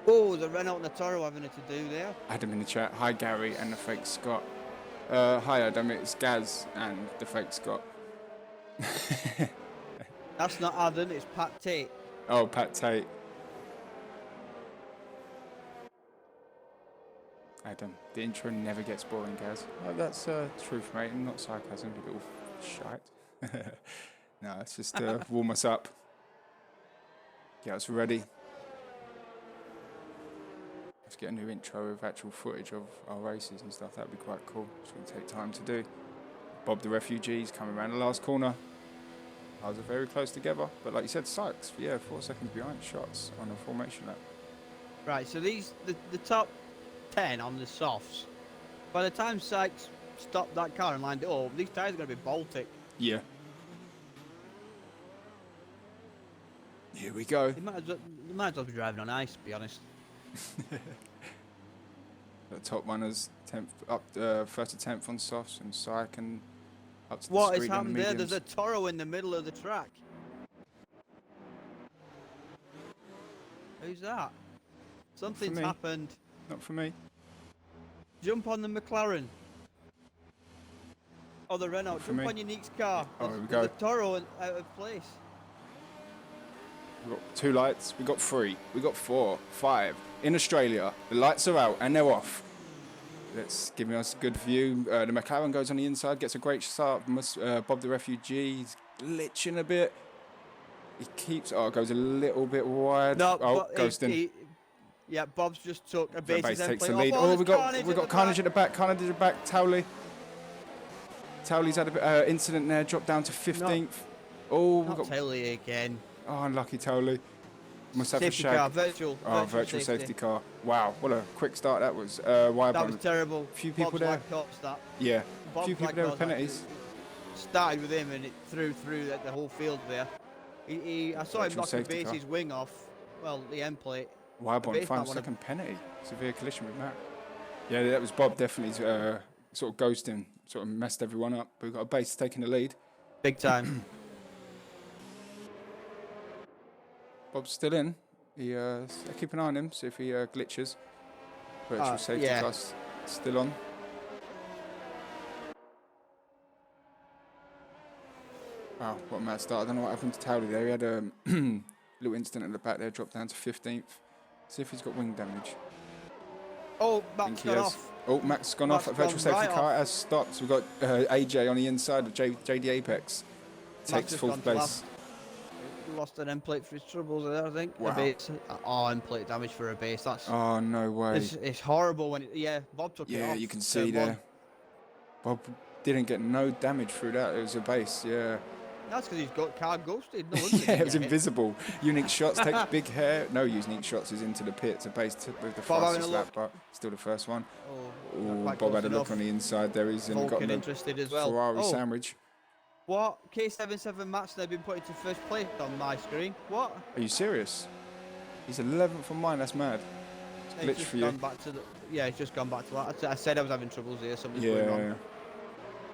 Speaker 3: Oh, the Renault and the Toro having it to do there.
Speaker 1: Adam in the chat. Hi Gary and the fake Scott. Hi Adam, it's Gaz and the fake Scott.
Speaker 3: That's not Adam, it's Pat Tate.
Speaker 1: Oh, Pat Tate. Adam, the intro never gets boring, Gaz. Oh, that's truth, mate, and not sarcasm, you little shite. No, it's just to warm us up. Get us ready. Let's get a new intro with actual footage of our races and stuff. That'd be quite cool. It's going to take time to do. Bob the Refugees coming around the last corner. Ours are very close together, but like you said, Sykes, yeah, 4 seconds behind shots on a formation lap.
Speaker 3: Right, so the top 10 on the softs. By the time Sykes stopped that car and lined it up, these tyres are going to be Baltic.
Speaker 1: Yeah. Here we go.
Speaker 3: They might as well be driving on ice, to be honest.
Speaker 1: The top runners, 10th up, first to 10th on softs, and Syke and up to the
Speaker 3: What has
Speaker 1: street on
Speaker 3: happened
Speaker 1: the
Speaker 3: there?
Speaker 1: mediums.
Speaker 3: There's a Toro in the middle of the track. Who's that? Something's
Speaker 1: me.
Speaker 3: happened.
Speaker 1: Not for me.
Speaker 3: Jump on the McLaren. Oh, the Renault.
Speaker 1: For
Speaker 3: Jump
Speaker 1: me.
Speaker 3: on Unique's car.
Speaker 1: Oh,
Speaker 3: There's-
Speaker 1: here we
Speaker 3: there's
Speaker 1: go.
Speaker 3: a Toro out of place.
Speaker 1: We've got 2 lights, we got 3, we got 4, 5. In Australia, the lights are out and they're off. Let's give us a good view. The McLaren goes on the inside, gets a great start. Bob the Refugee, he's glitching a bit. He keeps, goes a little bit wide.
Speaker 3: No,
Speaker 1: oh, ghosting.
Speaker 3: Yeah, Bob's just took a
Speaker 1: The
Speaker 3: basis
Speaker 1: base takes the
Speaker 3: template
Speaker 1: lead.
Speaker 3: off.
Speaker 1: Oh,
Speaker 3: there's
Speaker 1: we got Carnage at the back. Carnage at the back. Towley. Towley's had a bit incident there. Dropped down to 15th. Oh, we
Speaker 3: Not
Speaker 1: got.
Speaker 3: Taylor again.
Speaker 1: Oh, unlucky Towley. Must have a
Speaker 3: Safety car,
Speaker 1: shag.
Speaker 3: virtual
Speaker 1: Safety car. Wow, what a quick start that was.
Speaker 3: That was
Speaker 1: Wybon.
Speaker 3: terrible.
Speaker 1: Few people
Speaker 3: Bob's
Speaker 1: there.
Speaker 3: like cops, that.
Speaker 1: Yeah,
Speaker 3: Bob
Speaker 1: few people
Speaker 3: like
Speaker 1: there
Speaker 3: those,
Speaker 1: with penalties.
Speaker 3: Started with him and it threw the whole field there. I saw him
Speaker 1: Virtual
Speaker 3: knock the
Speaker 1: safety car.
Speaker 3: base's wing off. Well, the end plate.
Speaker 1: Wybon,
Speaker 3: base
Speaker 1: final
Speaker 3: might wanna-
Speaker 1: second penalty. Severe collision with Matt. Yeah, that was Bob definitely sort of ghosting, sort of messed everyone up. But we've got a base taking the lead.
Speaker 3: Big time.
Speaker 1: Bob's still in. He keep an eye on him, see if he glitches. Virtual safety
Speaker 3: yeah.
Speaker 1: car's still on. Wow, what a mad start. I don't know what happened to Towley there. He had a little incident at the back there, dropped down to 15th. See if he's got wing damage.
Speaker 3: Oh,
Speaker 1: I think
Speaker 3: Max
Speaker 1: he
Speaker 3: got
Speaker 1: has.
Speaker 3: off.
Speaker 1: Oh, Max gone off.
Speaker 3: Max
Speaker 1: Virtual
Speaker 3: gone
Speaker 1: safety
Speaker 3: right
Speaker 1: car
Speaker 3: off.
Speaker 1: has stopped. We've got AJ on the inside of JD Apex. Takes
Speaker 3: just
Speaker 1: 4th
Speaker 3: gone to
Speaker 1: place.
Speaker 3: last. Lost an end plate for his troubles there, I think.
Speaker 1: Wow.
Speaker 3: A base. Oh, end plate damage for a base. That's
Speaker 1: Oh, no way.
Speaker 3: it's horrible when yeah. Bob took it
Speaker 1: Yeah,
Speaker 3: off.
Speaker 1: you can
Speaker 3: turn
Speaker 1: see
Speaker 3: one.
Speaker 1: there. Bob didn't get no damage through that. It was a base, yeah.
Speaker 3: That's because he's got car ghosted. No wonder he
Speaker 1: Yeah, it
Speaker 3: didn't
Speaker 1: was
Speaker 3: get hit.
Speaker 1: invisible. Unique shots takes big hair. No unique shots is into the pits. A base with the
Speaker 3: Bob having
Speaker 1: fastest
Speaker 3: a
Speaker 1: lap,
Speaker 3: look.
Speaker 1: but still the first one.
Speaker 3: Oh,
Speaker 1: Ooh,
Speaker 3: not quite
Speaker 1: Bob
Speaker 3: close
Speaker 1: had a look
Speaker 3: enough.
Speaker 1: on the inside there. He's got
Speaker 3: Vulcan
Speaker 1: the
Speaker 3: interested as well.
Speaker 1: Ferrari
Speaker 3: Oh,
Speaker 1: sandwich.
Speaker 3: what? K77 Matt's now been put into first place on my screen. What?
Speaker 1: Are you serious? He's 11th on mine. That's mad.
Speaker 3: He's
Speaker 1: Glitch
Speaker 3: just
Speaker 1: for you.
Speaker 3: gone back to the. Yeah, he's just gone back to that. I said I was having troubles here. Something's going
Speaker 1: Yeah.
Speaker 3: wrong.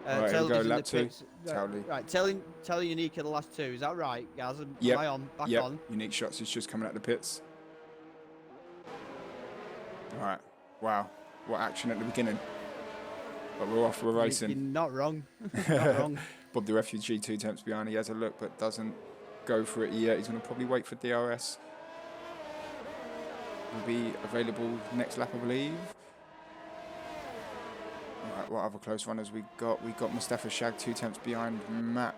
Speaker 1: Right, here we
Speaker 3: Taylor's
Speaker 1: go,
Speaker 3: in
Speaker 1: lap
Speaker 3: the
Speaker 1: 2.
Speaker 3: pits.
Speaker 1: Towley.
Speaker 3: Right, tell Unique in the last 2. Is that right, guys? Am
Speaker 1: Yep.
Speaker 3: I on? Back
Speaker 1: Yep.
Speaker 3: on.
Speaker 1: Unique shots is just coming out the pits. All right. Wow. What action at the beginning. But we're off. We're
Speaker 3: You're
Speaker 1: racing.
Speaker 3: not wrong. Not wrong.
Speaker 1: Bob the Refugee 2 attempts behind. He has a look, but doesn't go for it yet. He's going to probably wait for DRS. Will be available next lap, I believe. Right, what other close runners we got? We got Mustafa Shag 2 attempts behind Matt.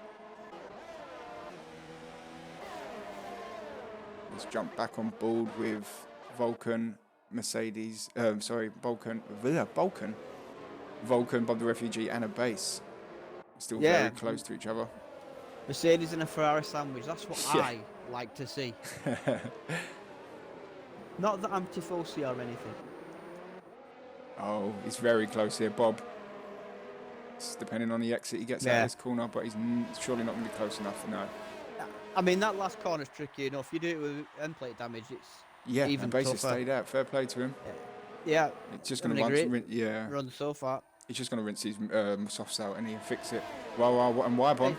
Speaker 1: Let's jump back on board with Vulcan, Mercedes. Vulcan, Bob the Refugee, and a base. Still
Speaker 3: Yeah.
Speaker 1: very close to each other.
Speaker 3: Mercedes and a Ferrari sandwich. That's what
Speaker 1: Yeah.
Speaker 3: I like to see. Not that I'm tifosi or anything.
Speaker 1: Oh, he's very close here, Bob. It's depending on the exit he gets out
Speaker 3: Yeah.
Speaker 1: of this corner, but he's surely not going to be close enough. No.
Speaker 3: I mean, that last corner's tricky enough. You do it with end plate damage, it's
Speaker 1: Yeah,
Speaker 3: even
Speaker 1: and Basis
Speaker 3: tougher.
Speaker 1: stayed out. Fair play to him.
Speaker 3: Yeah,
Speaker 1: It's just going to
Speaker 3: having a
Speaker 1: rinse,
Speaker 3: great
Speaker 1: yeah.
Speaker 3: run so far.
Speaker 1: He's just going to rinse these softs out and he'll fix it. Well, and Wybon.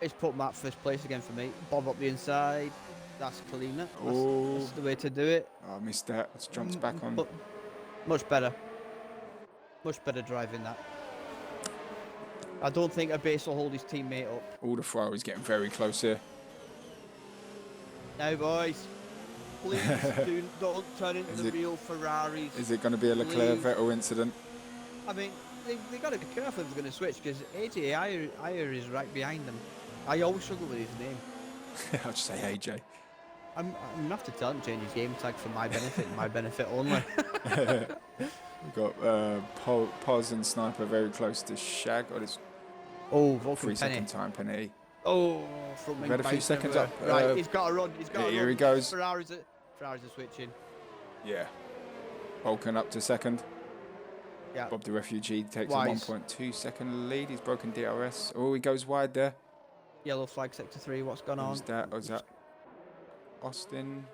Speaker 3: It's put Matt first place again for me. Bob up the inside. That's cleaner.
Speaker 1: Oh.
Speaker 3: That's the way to do it.
Speaker 1: Oh, I missed that. Let's jumps back on.
Speaker 3: But much better. Much better driving that. I don't think Abase will hold his teammate up.
Speaker 1: All the Ferrari's getting very close here.
Speaker 3: Now, boys, please don't turn into the real Ferraris.
Speaker 1: Is it going to be a Leclerc
Speaker 3: Please.
Speaker 1: Vettel incident?
Speaker 3: I mean, they got to be careful if they're going to switch because AJ Ayer is right behind them. I always struggle with his name.
Speaker 1: I'll just say AJ.
Speaker 3: I'm going to have to tell him to change his game tag for my benefit and my benefit only.
Speaker 1: We've got Poz and Sniper very close to Shag. Oh, it's
Speaker 3: Oh, Vulcan
Speaker 1: 3
Speaker 3: Penny.
Speaker 1: second time penny.
Speaker 3: Oh, front wing
Speaker 1: We've had a few
Speaker 3: bites
Speaker 1: seconds
Speaker 3: everywhere.
Speaker 1: up.
Speaker 3: Right, he's got to run. He's got to
Speaker 1: here
Speaker 3: run.
Speaker 1: he goes.
Speaker 3: Ferraris are switching.
Speaker 1: Yeah. Vulcan up to second.
Speaker 3: Yeah.
Speaker 1: Bob the Refugee takes
Speaker 3: Wise.
Speaker 1: a 1.2 second lead. He's broken DRS. Oh, he goes wide there.
Speaker 3: Yellow flag, sector 3. What's going on?
Speaker 1: Who's that? Was that Austin?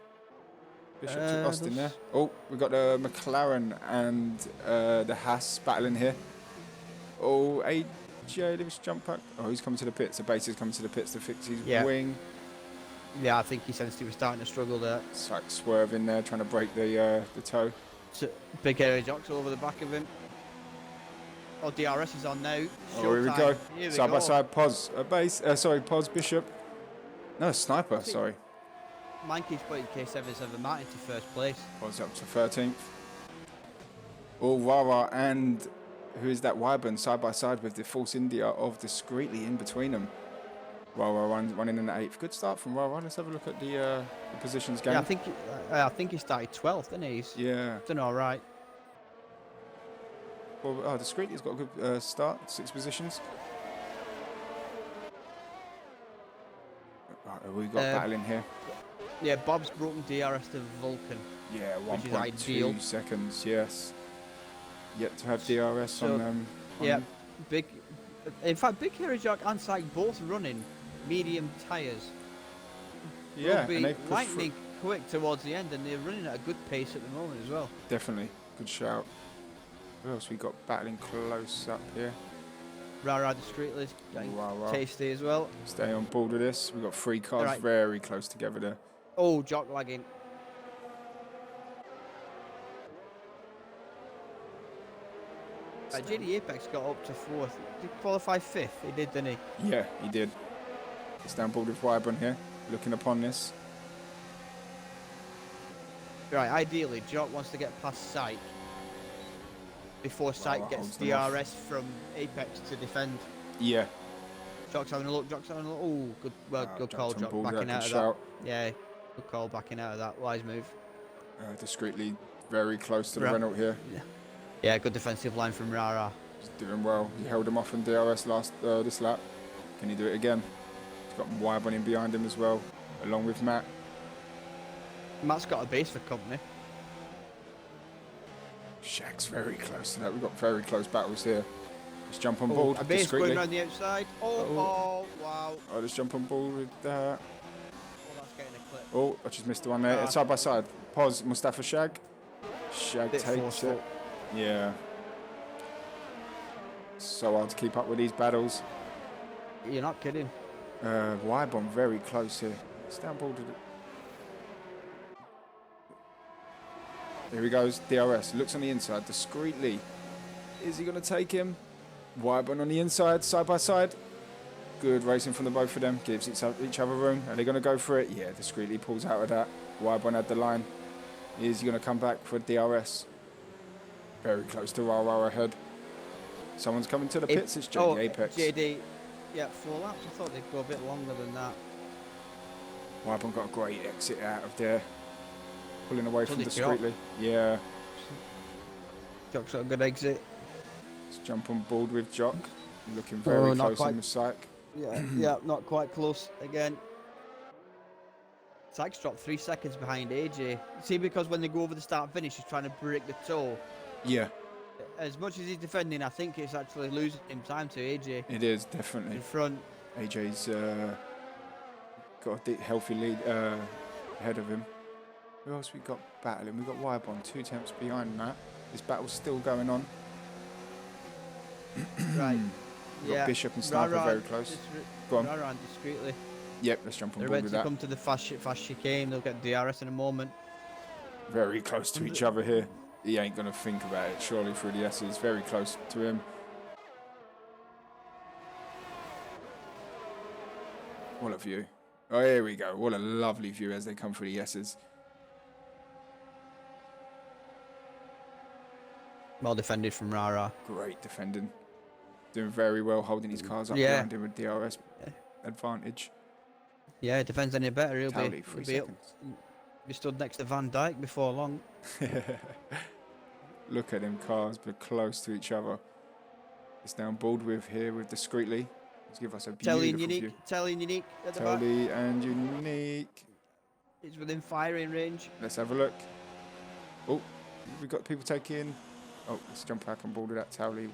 Speaker 1: Bishop
Speaker 3: Uh,
Speaker 1: to Austin there.
Speaker 3: those-
Speaker 1: Oh, we've got the McLaren and the Haas battling here. Oh, AJ, let's jump back. Oh, he's coming to the pits. The base is coming to the pits to fix his
Speaker 3: Yeah.
Speaker 1: wing.
Speaker 3: Yeah, I think he sensed he was starting to struggle there.
Speaker 1: It's like swerving there, trying to break the toe.
Speaker 3: So, big hairy jocks over the back of him. Oh, DRS is on now.
Speaker 1: Oh, here we go.
Speaker 3: Here we
Speaker 1: Side by
Speaker 3: go.
Speaker 1: side, Poz, Poz, Bishop. No, Sniper,
Speaker 3: See-
Speaker 1: sorry.
Speaker 3: Mankey's putting K77 Martin to first place.
Speaker 1: Poz up to 13th. Oh, Rara and who is that? Wyburn side by side with the Force India of Discreetly in between them. Rara running in the 8th. Good start from Rara. Let's have a look at the positions game.
Speaker 3: Yeah, I think he started 12th, didn't he? He's
Speaker 1: Yeah.
Speaker 3: done all right.
Speaker 1: Well, Discreetly's got a good start. 6 positions. Right, we got battling here.
Speaker 3: Yeah, Bob's broken DRS to Vulcan.
Speaker 1: Yeah,
Speaker 3: which is
Speaker 1: 1.2
Speaker 3: ideal.
Speaker 1: seconds. Yes. Yet to have DRS
Speaker 3: So,
Speaker 1: on.
Speaker 3: Yeah, big. In fact, Big Hairy Jock and Syke both running medium tyres.
Speaker 1: Yeah,
Speaker 3: They'll
Speaker 1: and
Speaker 3: be
Speaker 1: they've pushed
Speaker 3: lightning quick towards the end, and they're running at a good pace at the moment as well.
Speaker 1: definitely good shout. Who else we got battling close up here?
Speaker 3: Rara Discreetly getting
Speaker 1: Rara.
Speaker 3: tasty as well.
Speaker 1: Stay on board with this. We've got 3 cars
Speaker 3: Alright.
Speaker 1: very close together there.
Speaker 3: Oh, Jock lagging. JD Apex got up to 4th. Did he qualify 5th? He did, didn't he?
Speaker 1: Yeah, he did. Stay on board with Wyburn here, looking upon this.
Speaker 3: Right, ideally, Jock wants to get past Syke before Syke
Speaker 1: Rara
Speaker 3: gets
Speaker 1: holds them off.
Speaker 3: DRS from Apex to defend.
Speaker 1: Yeah.
Speaker 3: Jock's having a look, Jock's having a look. Oh, good, well, good
Speaker 1: jumped
Speaker 3: call,
Speaker 1: on
Speaker 3: Jock,
Speaker 1: board,
Speaker 3: backing
Speaker 1: good
Speaker 3: out of
Speaker 1: shout.
Speaker 3: that. Yeah, good call, backing out of that. Wise move.
Speaker 1: Discreetly very close to the
Speaker 3: Right.
Speaker 1: Renault here.
Speaker 3: Yeah, good defensive line from Rara.
Speaker 1: He's doing well. He held him off in DRS this lap. Can he do it again? He's got Wyburn in behind him as well, along with Matt.
Speaker 3: Matt's got a base for company.
Speaker 1: Shaq's very close to that. We've got very close battles here. Let's jump on
Speaker 3: Oh,
Speaker 1: board
Speaker 3: a base
Speaker 1: discreetly.
Speaker 3: going around the outside. Oh, wow.
Speaker 1: Oh, let's jump on board with that.
Speaker 3: Oh, that's getting a clip.
Speaker 1: Oh, I just missed the one there.
Speaker 3: Ah.
Speaker 1: Side by side. Pause, Mustafa Shag. Shag
Speaker 3: Bit
Speaker 1: takes
Speaker 3: forceful.
Speaker 1: it. Yeah. So hard to keep up with these battles.
Speaker 3: You're not kidding.
Speaker 1: Wybon very close here. Stay on board with it. Here he goes, DRS. Looks on the inside discreetly. Is he going to take him? Wybon on the inside, side by side. Good racing from the both of them. Gives each other room. Are they going to go for it? Yeah, discreetly pulls out of that. Wybon had the line. Is he going to come back for DRS? Very close to Rara ahead. Someone's coming to the pits. It's JD Apex.
Speaker 3: JD. Yeah, 4 laps. I thought they'd go a bit longer than that.
Speaker 1: Wybon got a great exit out of there. Pulling away from
Speaker 3: Bloody
Speaker 1: discreetly. Yeah.
Speaker 3: Jock's got a good exit.
Speaker 1: Let's jump on board with Jock. Looking very
Speaker 3: not
Speaker 1: close
Speaker 3: quite.
Speaker 1: on with Syke.
Speaker 3: Yeah, not quite close again. Syke's dropped 3 seconds behind AJ. See, because when they go over the start finish, he's trying to break the toe.
Speaker 1: Yeah,
Speaker 3: As much as he's defending, I think it's actually losing him time to AJ
Speaker 1: it is definitely.
Speaker 3: in front.
Speaker 1: AJ's got a healthy lead ahead of him. Who else we got battling? We got Wybon 2 tenths behind that. This battle's still going on.
Speaker 3: Right.
Speaker 1: We've got Bishop and Sniper very close. Go on.
Speaker 3: Around discreetly.
Speaker 1: Yep, let's jump on
Speaker 3: They're
Speaker 1: board
Speaker 3: ready
Speaker 1: with
Speaker 3: to
Speaker 1: that.
Speaker 3: come to the fast chicane. They'll get DRS in a moment.
Speaker 1: Very close to each other here. He ain't going to think about it, surely, through the S's. Very close to him. What a view. Oh, here we go. What a lovely view as they come through the S's.
Speaker 3: Well defended from Rara.
Speaker 1: Great defending. Doing very well, holding his cars up
Speaker 3: Yeah.
Speaker 1: behind him with DRS advantage.
Speaker 3: Yeah, if defends any better, he'll
Speaker 1: Towley,
Speaker 3: be,
Speaker 1: 3
Speaker 3: he'll be up.
Speaker 1: seconds.
Speaker 3: Be stood next to Van Dijk before long.
Speaker 1: Look at them cars, but close to each other. It's down board with here with Discreetly. Let's give us a
Speaker 3: Telly
Speaker 1: beautiful
Speaker 3: and
Speaker 1: view.
Speaker 3: Unique. Telly and Unique at the back.
Speaker 1: Telly and Unique.
Speaker 3: It's within firing range.
Speaker 1: Let's have a look. Oh, we've got people taking. Oh, let's jump back on board with that Towley.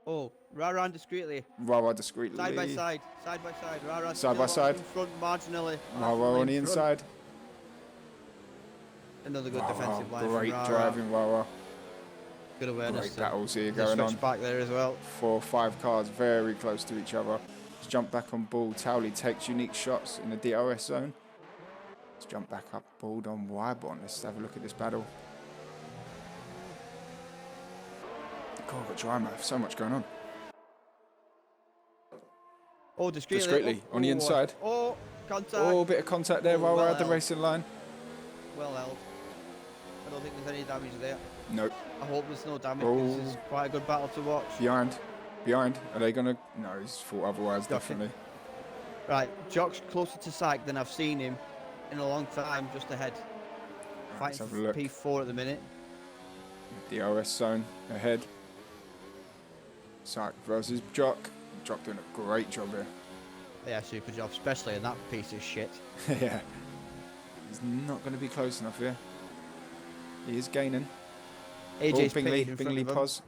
Speaker 3: Oh, Rara and discreetly.
Speaker 1: Wawa Discreetly.
Speaker 3: Side by side. Side by side. Rara
Speaker 1: Side by
Speaker 3: still
Speaker 1: side.
Speaker 3: in front marginally.
Speaker 1: Wawa
Speaker 3: marginally
Speaker 1: on the
Speaker 3: in front.
Speaker 1: inside.
Speaker 3: Another good
Speaker 1: Wawa,
Speaker 3: defensive line
Speaker 1: great
Speaker 3: from Rara.
Speaker 1: driving Wawa.
Speaker 3: Good awareness.
Speaker 1: Great battles here
Speaker 3: There's a
Speaker 1: going
Speaker 3: switch
Speaker 1: on.
Speaker 3: back there as well.
Speaker 1: 4 or 5 cars very close to each other. Let's jump back on ball. Towley takes Unique shots in the DRS zone. Let's jump back up board on Wybon. Let's have a look at this battle. God, I've got dry mouth. So much going on.
Speaker 3: Oh, discreetly.
Speaker 1: Discreetly, on the inside.
Speaker 3: Oh, contact.
Speaker 1: Oh, bit of contact there
Speaker 3: Oh,
Speaker 1: while we're
Speaker 3: well
Speaker 1: at the
Speaker 3: held.
Speaker 1: racing line.
Speaker 3: Well held. I don't think there's any damage there.
Speaker 1: Nope.
Speaker 3: I hope there's no damage because
Speaker 1: Oh.
Speaker 3: it's quite a good battle to watch.
Speaker 1: Behind. Behind. Are they going to... No, he's thought otherwise,
Speaker 3: Got it.
Speaker 1: definitely.
Speaker 3: Right, Jock's closer to Syke than I've seen him in a long time, just ahead.
Speaker 1: Right, let's
Speaker 3: Fighting
Speaker 1: have a
Speaker 3: for
Speaker 1: look.
Speaker 3: P4 at the minute.
Speaker 1: DRS zone ahead. Syke versus Jock. Jock doing a great job here.
Speaker 3: Yeah, super job, especially in that piece of shit.
Speaker 1: Yeah. He's not going to be close enough here. He is gaining.
Speaker 3: AJ's
Speaker 1: Bingley,
Speaker 3: pitted in front
Speaker 1: Bingley
Speaker 3: of him.
Speaker 1: pos.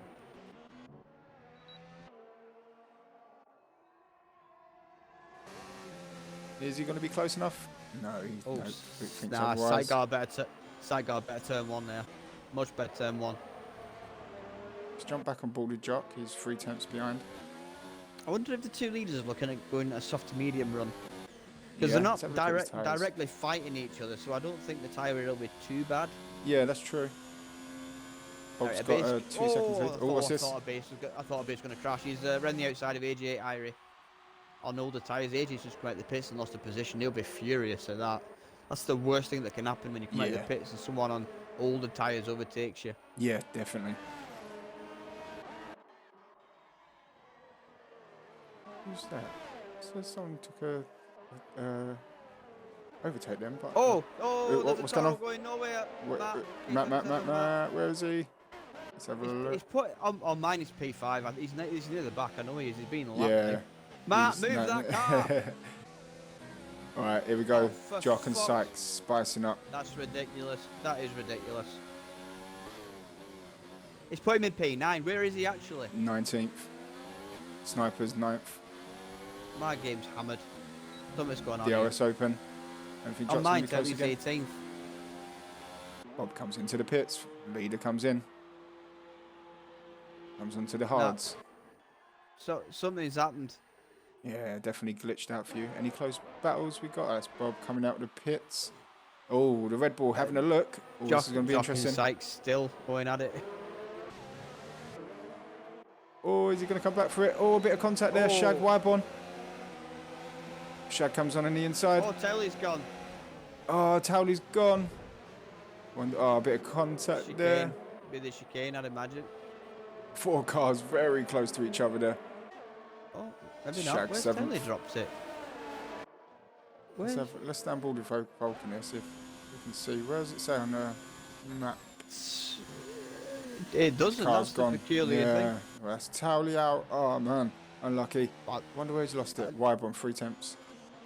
Speaker 1: Is he going to be close enough? No, he
Speaker 3: Oh,
Speaker 1: thinks
Speaker 3: nah,
Speaker 1: otherwise.
Speaker 3: Syke got a better turn one there. Much better turn one.
Speaker 1: Let's jump back on board with Jock. He's 3 tenths behind.
Speaker 3: I wonder if the two leaders are looking at going a soft to medium run. Because
Speaker 1: Yeah,
Speaker 3: they're
Speaker 1: let's
Speaker 3: not
Speaker 1: have a look at his tyres.
Speaker 3: directly fighting each other, so I don't think the tyre will be too bad.
Speaker 1: Yeah, that's true. Bob's
Speaker 3: Right,
Speaker 1: got
Speaker 3: base-
Speaker 1: 2 seconds lead.
Speaker 3: I
Speaker 1: Oh, what's
Speaker 3: thought,
Speaker 1: this?
Speaker 3: I thought a base was going to crash. He's around the outside of AJ Irie on older tyres. AJ's just come out of the pits and lost a position. He'll be furious at that. That's the worst thing that can happen when you come out of the
Speaker 1: Yeah.
Speaker 3: pits and someone on older tyres overtakes you.
Speaker 1: Yeah, definitely. Who's that? So someone took a overtake them. But
Speaker 3: Oh,
Speaker 1: what-
Speaker 3: there's
Speaker 1: what's
Speaker 3: a
Speaker 1: going
Speaker 3: car
Speaker 1: on?
Speaker 3: going nowhere.
Speaker 1: Matt, where is he? Let's have a look.
Speaker 3: He's put on mine is P5. He's near the back. I know he is. He's been a lap.
Speaker 1: Yeah.
Speaker 3: Matt,
Speaker 1: he's-
Speaker 3: move
Speaker 1: no,
Speaker 3: that car.
Speaker 1: All right, here we go.
Speaker 3: Oh, for
Speaker 1: Jock and
Speaker 3: fuck's-
Speaker 1: Sykes spicing up.
Speaker 3: That's ridiculous. That is ridiculous. He's put him in P9. Where is he actually?
Speaker 1: 19th. Snipers 9th.
Speaker 3: My game's hammered. Something's going on.
Speaker 1: DRS open. Anything
Speaker 3: Here.
Speaker 1: Jock's
Speaker 3: On
Speaker 1: gonna
Speaker 3: mine,
Speaker 1: be close
Speaker 3: he's
Speaker 1: again.
Speaker 3: 18th.
Speaker 1: Bob comes into the pits. Leader comes in. Comes onto the hards.
Speaker 3: So something's happened.
Speaker 1: Yeah, definitely glitched out for you. Any close battles we got? That's Bob coming out of the pits. Oh, the Red Bull having a look. Oh, this is going to be
Speaker 3: Jock and
Speaker 1: interesting.
Speaker 3: Sykes still going at it.
Speaker 1: Oh, is he going to come back for it? Oh, a bit of contact there.
Speaker 3: Oh.
Speaker 1: Shag Wybon. Shag comes on the inside.
Speaker 3: Oh, Taylor's gone.
Speaker 1: Oh, Towley's gone. Oh, a bit of contact there.
Speaker 3: Chicane. With the chicane, I'd imagine.
Speaker 1: 4 cars very close to each other there.
Speaker 3: Oh, maybe
Speaker 1: Shag
Speaker 3: not. Where's
Speaker 1: seventh.
Speaker 3: Taylor drops it? Where?
Speaker 1: Let's stand board with Vulcan here, see if we can see. Where does it say on the map?
Speaker 3: It doesn't.
Speaker 1: Car's
Speaker 3: That's
Speaker 1: gone.
Speaker 3: the peculiar
Speaker 1: Yeah,
Speaker 3: thing.
Speaker 1: well, that's Towley out. Oh, man. Unlucky.
Speaker 3: But
Speaker 1: Wonder where he's lost it. Wybon 3 temps.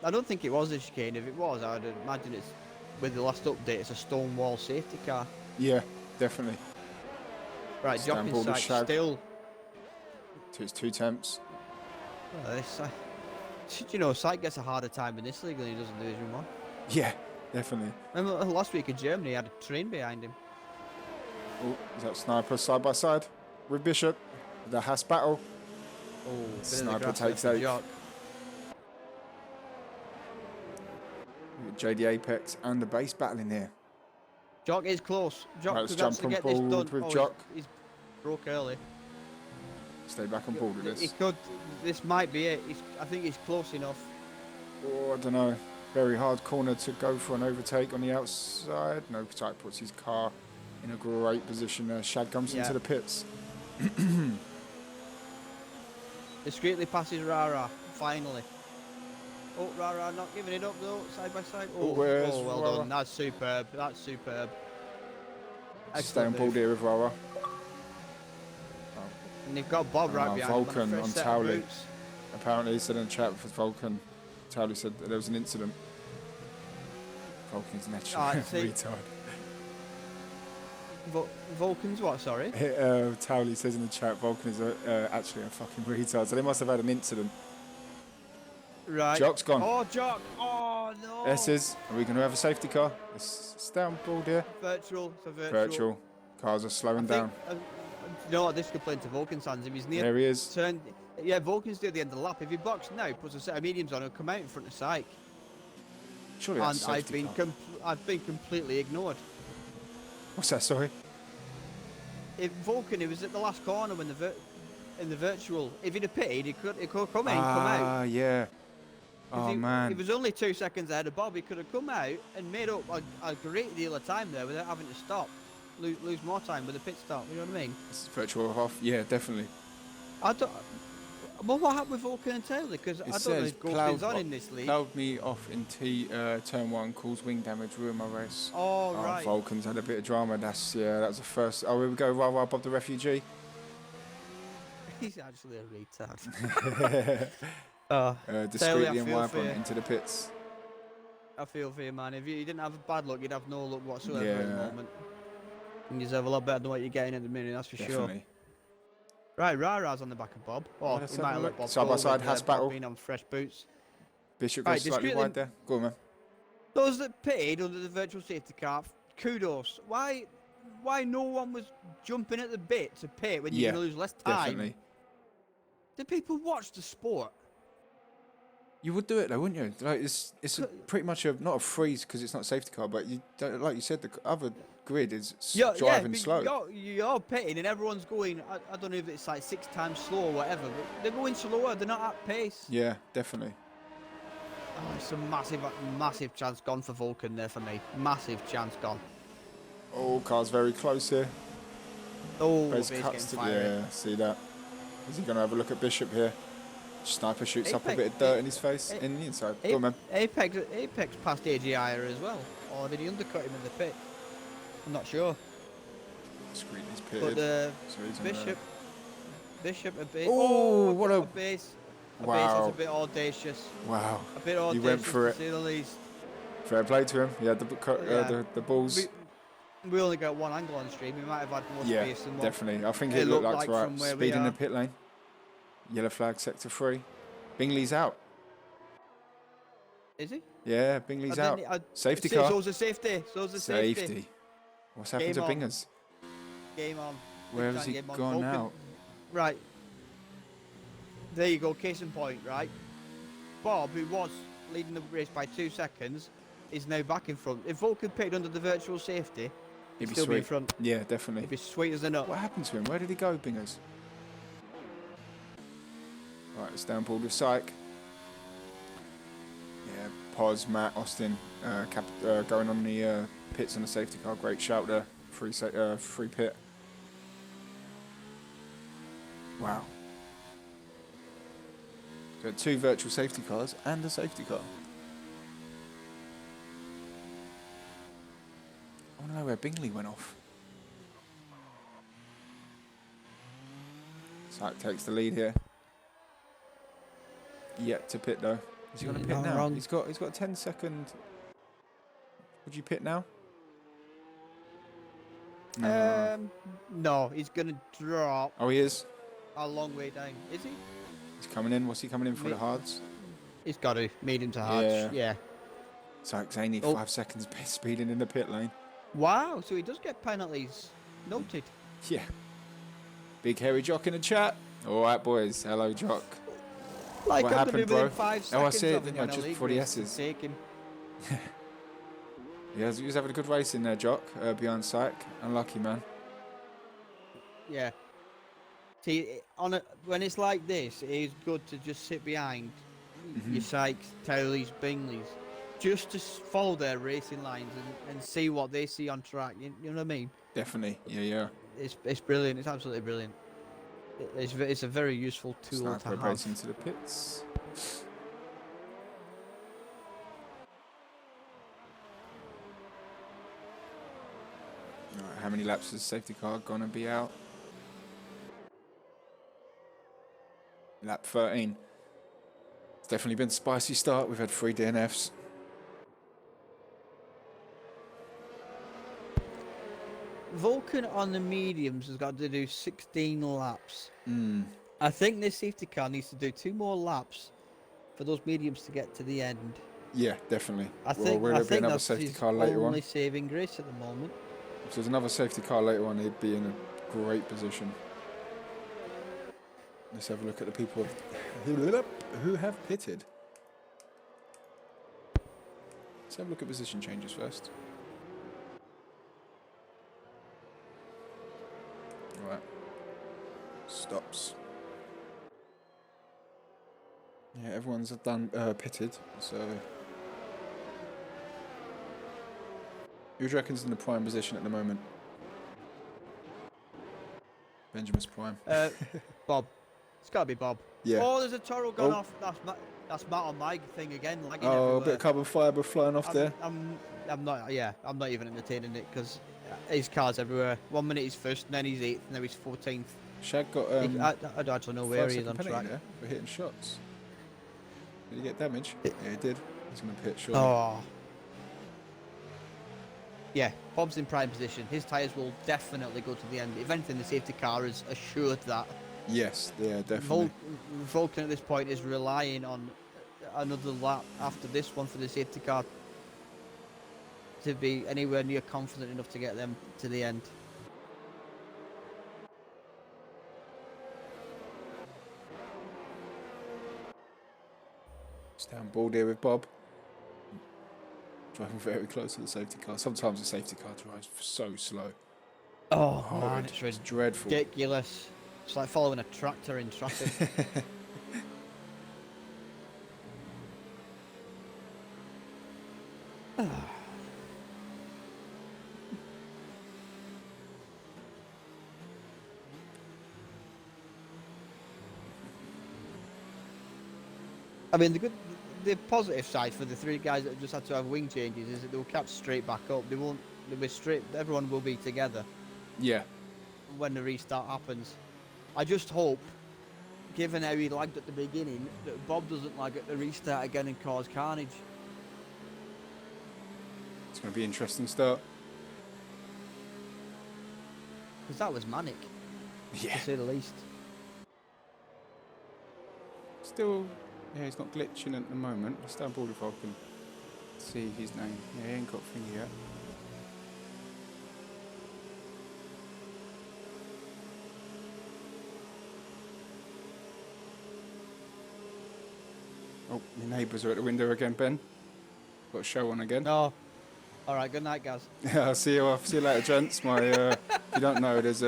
Speaker 3: I don't think it was a chicane. If it was, I'd imagine it's with the last update. It's a Stonewall safety car.
Speaker 1: Yeah, definitely.
Speaker 3: Right, Jock
Speaker 1: Stand board with
Speaker 3: inside
Speaker 1: Shag.
Speaker 3: still.
Speaker 1: To his 2 temps.
Speaker 3: Oh, this side. You know, Syke gets a harder time in this league than he does in Division 1.
Speaker 1: Yeah, definitely.
Speaker 3: Remember last week in Germany, he had a train behind him.
Speaker 1: Oh, is that Sniper side by side with Bishop? The Haas battle.
Speaker 3: Oh, bit of the
Speaker 1: Sniper
Speaker 3: grass there
Speaker 1: takes
Speaker 3: for
Speaker 1: eight.
Speaker 3: Jock.
Speaker 1: JD Apex and the base battling here.
Speaker 3: Jock is close. Jock
Speaker 1: Right, let's
Speaker 3: could
Speaker 1: jump
Speaker 3: actually
Speaker 1: on
Speaker 3: get this
Speaker 1: board
Speaker 3: done.
Speaker 1: with
Speaker 3: Oh,
Speaker 1: Jock.
Speaker 3: He's broke early.
Speaker 1: Stay back on board with
Speaker 3: He
Speaker 1: this.
Speaker 3: could. This might be it. I think he's close enough.
Speaker 1: Oh, I don't know. Very hard corner to go for an overtake on the outside. No, Type puts his car in a great position. Shad comes
Speaker 3: Yeah.
Speaker 1: into the pits.
Speaker 3: Discreetly passes Rara. Finally. Oh, Rara not giving it up though. Side by side.
Speaker 1: Oh, where's
Speaker 3: well
Speaker 1: Rara?
Speaker 3: done. That's superb. That's superb.
Speaker 1: Stay on
Speaker 3: Excellent
Speaker 1: board
Speaker 3: move.
Speaker 1: here with Rara.
Speaker 3: And they've got Bob right behind
Speaker 1: Vulcan
Speaker 3: him.
Speaker 1: on
Speaker 3: On
Speaker 1: Towley. Apparently, he said in the chat for Vulcan, Towley said that there was an incident. Vulcan's naturally
Speaker 3: see-
Speaker 1: retard.
Speaker 3: Vulcan's what? Sorry.
Speaker 1: Towley says in the chat, Vulcan is actually a fucking retard. So they must have had an incident.
Speaker 3: Right.
Speaker 1: Jock's gone.
Speaker 3: Oh, Jock. Oh no.
Speaker 1: S's, are we going to have a safety car? Let's stay on board here.
Speaker 3: Virtual. So
Speaker 1: Virtual. Cars are slowing down.
Speaker 3: You know what? This could play into Vulcan's hands. If he's near
Speaker 1: There he is.
Speaker 3: turn, yeah, Vulcan's near the end of the lap. If he blocks now, puts a set of mediums on, he'll come out in front of Syke.
Speaker 1: Surely
Speaker 3: And
Speaker 1: that's a safety car.
Speaker 3: I've been completely ignored.
Speaker 1: What's that, sorry?
Speaker 3: If Vulcan, he was at the last corner when in the virtual. If he'd have pitted, he could come in, come out.
Speaker 1: Ah, yeah.
Speaker 3: 'Cause
Speaker 1: Oh,
Speaker 3: he,
Speaker 1: man.
Speaker 3: He was only 2 seconds ahead of Bob. He could have come out and made up a great deal of time there without having to stop, lose more time with a pit stop. You know what I mean?
Speaker 1: It's virtual off. Yeah, definitely.
Speaker 3: I don't. Well, what happened with Vulcan and Taylor? Because I don't know if Goldfin's on in this league.
Speaker 1: Plowed me off in turn 1, caused wing damage, ruined my race.
Speaker 3: Oh, right.
Speaker 1: Vulcan's had a bit of drama. That was the first. Oh, here we go. Rah, Bob the refugee.
Speaker 3: He's actually a retard.
Speaker 1: Discreetly
Speaker 3: I
Speaker 1: and
Speaker 3: feel
Speaker 1: wipe
Speaker 3: for
Speaker 1: on
Speaker 3: you.
Speaker 1: into the pits.
Speaker 3: I feel for you, man. If you didn't have bad luck, you'd have no luck whatsoever at the
Speaker 1: Yeah.
Speaker 3: moment. You deserve a lot better than what you're getting at the minute, that's for sure.
Speaker 1: Definitely.
Speaker 3: Right, Rara's on the back of Bob. Oh,
Speaker 1: let's
Speaker 3: he
Speaker 1: have
Speaker 3: might
Speaker 1: a
Speaker 3: have
Speaker 1: look.
Speaker 3: let Bob
Speaker 1: Side by
Speaker 3: go
Speaker 1: side,
Speaker 3: with,
Speaker 1: Haas
Speaker 3: Bob
Speaker 1: battle.
Speaker 3: being on fresh boots.
Speaker 1: Bishop
Speaker 3: Right,
Speaker 1: goes slightly
Speaker 3: discreetly-
Speaker 1: wide there. Go on, man.
Speaker 3: Those that pitted under the virtual safety car, kudos. Why no one was jumping at the bit to pit when you're
Speaker 1: Yeah,
Speaker 3: going to lose less time?
Speaker 1: Definitely.
Speaker 3: Do people watch the sport?
Speaker 1: You would do it though, wouldn't you? Like it's pretty much not a freeze because it's not a safety car, but you don't, like you said, the other grid is driving
Speaker 3: but
Speaker 1: slow.
Speaker 3: You're pitting and everyone's going, I don't know if it's like 6 times slow or whatever, but they're going slower, they're not at pace.
Speaker 1: Yeah, definitely.
Speaker 3: Oh, it's a massive chance gone for Vulcan there for me. Massive chance gone.
Speaker 1: Oh, car's very close here.
Speaker 3: Oh,
Speaker 1: Base
Speaker 3: he's
Speaker 1: cuts
Speaker 3: getting
Speaker 1: to,
Speaker 3: fiery.
Speaker 1: yeah, see that. Is he going to have a look at Bishop here? Sniper shoots up a
Speaker 3: Apex-
Speaker 1: bit of dirt in his face, in the inside. Go on, man.
Speaker 3: Apex passed AGI as well, or did he undercut him in the pit? I'm not sure.
Speaker 1: Screen is
Speaker 3: But
Speaker 1: pitted. So he's on
Speaker 3: Bishop a bit.
Speaker 1: Oh, what a-
Speaker 3: base! A base
Speaker 1: Wow.
Speaker 3: is a bit audacious.
Speaker 1: Wow.
Speaker 3: A bit audacious
Speaker 1: went for
Speaker 3: to
Speaker 1: it.
Speaker 3: say the least.
Speaker 1: Fair play to him. He had
Speaker 3: Yeah.
Speaker 1: the balls.
Speaker 3: We only got one angle on stream. We might have had more
Speaker 1: Yeah,
Speaker 3: space than one.
Speaker 1: definitely. I think
Speaker 3: it
Speaker 1: it looked
Speaker 3: looked
Speaker 1: like
Speaker 3: like
Speaker 1: right.
Speaker 3: from where we
Speaker 1: Speed in the
Speaker 3: are.
Speaker 1: pit lane. Yellow flag, sector 3. Bingley's out.
Speaker 3: Is he?
Speaker 1: Yeah, Bingley's out. Safety
Speaker 3: So
Speaker 1: car.
Speaker 3: So's a safety. So's a safety.
Speaker 1: Safety. What's happened
Speaker 3: Game
Speaker 1: to
Speaker 3: on.
Speaker 1: Bingers?
Speaker 3: Game on.
Speaker 1: Where
Speaker 3: Big
Speaker 1: has
Speaker 3: time
Speaker 1: he
Speaker 3: game on.
Speaker 1: gone
Speaker 3: Vulcan-
Speaker 1: now?
Speaker 3: Right. There you go, case in point, right? Bob, who was leading the race by 2 seconds, is now back in front. If Vulcan picked under the virtual safety,
Speaker 1: He'd
Speaker 3: he'd
Speaker 1: be
Speaker 3: still be in
Speaker 1: sweet.
Speaker 3: front.
Speaker 1: Yeah, definitely.
Speaker 3: He'd be sweet as a nut.
Speaker 1: What happened to him? Where did he go, Bingers? Right, it's down board with Syke. Yeah, Pos, Matt, Austin, going on the pits on the safety car. Great shout there. Free pit. Wow. So 2 virtual safety cars and a safety car. I want to know where Bingley went off. Syke takes the lead here. Yet to pit though. Is he going to pit
Speaker 3: No,
Speaker 1: now?
Speaker 3: wrong.
Speaker 1: He's got a 10-second. Would you pit now?
Speaker 3: No, he's gonna drop
Speaker 1: Oh, he is.
Speaker 3: a long way down. Is he?
Speaker 1: He's coming in. What's he coming in for
Speaker 3: Me-
Speaker 1: the hards?
Speaker 3: He's got to medium to hard.
Speaker 1: Yeah.
Speaker 3: Yeah.
Speaker 1: So it's only
Speaker 3: Oh.
Speaker 1: 5 seconds speeding in the pit lane.
Speaker 3: Wow. So he does get penalties. Noted.
Speaker 1: Yeah. Big hairy Jock in the chat. All right, boys. Hello, Jock.
Speaker 3: Like
Speaker 1: What
Speaker 3: I'm
Speaker 1: happened,
Speaker 3: gonna be within
Speaker 1: bro?
Speaker 3: 5
Speaker 1: Oh, I
Speaker 3: seconds
Speaker 1: see it,
Speaker 3: of him
Speaker 1: didn't you?
Speaker 3: when a
Speaker 1: Just
Speaker 3: league
Speaker 1: before the
Speaker 3: race can
Speaker 1: S's.
Speaker 3: take him.
Speaker 1: He was having a good race in there, Jock, behind Syke. Unlucky, man.
Speaker 3: Yeah. See, when it's like this, it is good to just sit behind your Sykes, Towleys, Bingleys, just to follow their racing lines and see what they see on track. You know what I mean?
Speaker 1: Definitely. Yeah.
Speaker 3: It's brilliant. It's absolutely brilliant. It's a very useful tool
Speaker 1: Sniper
Speaker 3: to
Speaker 1: breaks
Speaker 3: have.
Speaker 1: into the pits. Alright, how many laps is the safety car gonna be out? Lap 13. It's definitely been a spicy start. We've had 3 DNFs.
Speaker 3: Vulcan on the mediums has got to do 16 laps.
Speaker 1: Mm.
Speaker 3: I think this safety car needs to do 2 more laps for those mediums to get to the end.
Speaker 1: Yeah, definitely.
Speaker 3: I think
Speaker 1: will there be another
Speaker 3: that's
Speaker 1: safety
Speaker 3: his
Speaker 1: car later
Speaker 3: only
Speaker 1: on?
Speaker 3: saving grace at the moment.
Speaker 1: If there's another safety car later on, he'd be in a great position. Let's have a look at the people who have pitted. Let's have a look at position changes first. Right. Stops. Yeah, everyone's done pitted, so... Who do you reckon's in the prime position at the moment? Benjamin's prime.
Speaker 3: Bob. It's got to be Bob.
Speaker 1: Yeah.
Speaker 3: Oh, there's a Toro gone
Speaker 1: Oh.
Speaker 3: off. That's Matt on my thing again. Lagging
Speaker 1: Oh, a
Speaker 3: everywhere.
Speaker 1: bit of carbon fibre flying off there.
Speaker 3: I'm not. Yeah, I'm not even entertaining it because his car's everywhere. 1 minute he's first, and then he's 8th, and now he's 14th.
Speaker 1: Shag got
Speaker 3: I don't actually know where he is on
Speaker 1: 5-second
Speaker 3: track.
Speaker 1: penalty there for hitting shots. Did he get damage? Yeah, he did. He's going to pit shortly.
Speaker 3: Oh. Yeah, Bob's in prime position. His tyres will definitely go to the end. If anything, the safety car has assured that.
Speaker 1: Yes, yeah, definitely.
Speaker 3: Vulcan at this point is relying on another lap after this one for the safety car to be anywhere near confident enough to get them to the end.
Speaker 1: It's down ball there with Bob. Driving very close to the safety car. Sometimes the safety car drives so slow.
Speaker 3: Oh, man,
Speaker 1: Horrid.
Speaker 3: it's
Speaker 1: It's dreadful.
Speaker 3: ridiculous. It's like following a tractor in traffic. I mean, the positive side for the 3 guys that just had to have wing changes is that they'll catch straight back up. They'll be straight. Everyone will be together
Speaker 1: Yeah.
Speaker 3: when the restart happens. I just hope, given how he lagged at the beginning, that Bob doesn't lag at the restart again and cause carnage.
Speaker 1: It's going to be an interesting start.
Speaker 3: Because that was manic,
Speaker 1: Yeah.
Speaker 3: to say the least.
Speaker 1: Still, yeah, he's not glitching at the moment. Let's down ball if I can see his name. Yeah, he ain't got thingy yet. Oh, the neighbours are at the window again, Ben. Got a show on again.
Speaker 3: No. All right. Good night, guys.
Speaker 1: Yeah, I'll see you later, gents. If you don't know, there's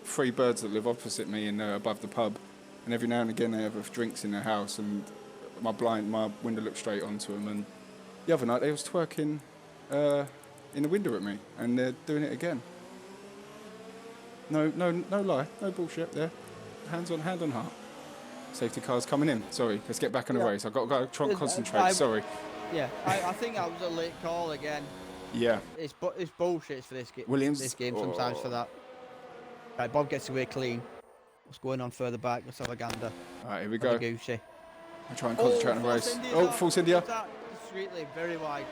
Speaker 1: 3 birds that live opposite me and above the pub, and every now and again they have drinks in their house, and my window looks straight onto them. And the other night they was twerking in the window at me, and they're doing it again. No lie, no bullshit there. Hand on heart. Safety car's coming in. Sorry, let's get back on the
Speaker 3: Yeah.
Speaker 1: race. I've got to try and concentrate.
Speaker 3: I-
Speaker 1: Sorry.
Speaker 3: Yeah, I think that was a late call again.
Speaker 1: Yeah.
Speaker 3: It's bullshit for this game.
Speaker 1: Williams.
Speaker 3: This game sometimes for that. Right, Bob gets away clean. What's going on further back? Let's have a gander.
Speaker 1: All right, here we
Speaker 3: Go.
Speaker 1: go.
Speaker 3: Goosey.
Speaker 1: I'll try and concentrate on the race.
Speaker 3: Force India's
Speaker 1: Oh,
Speaker 3: up.
Speaker 1: false India.
Speaker 3: Discreetly, very wide.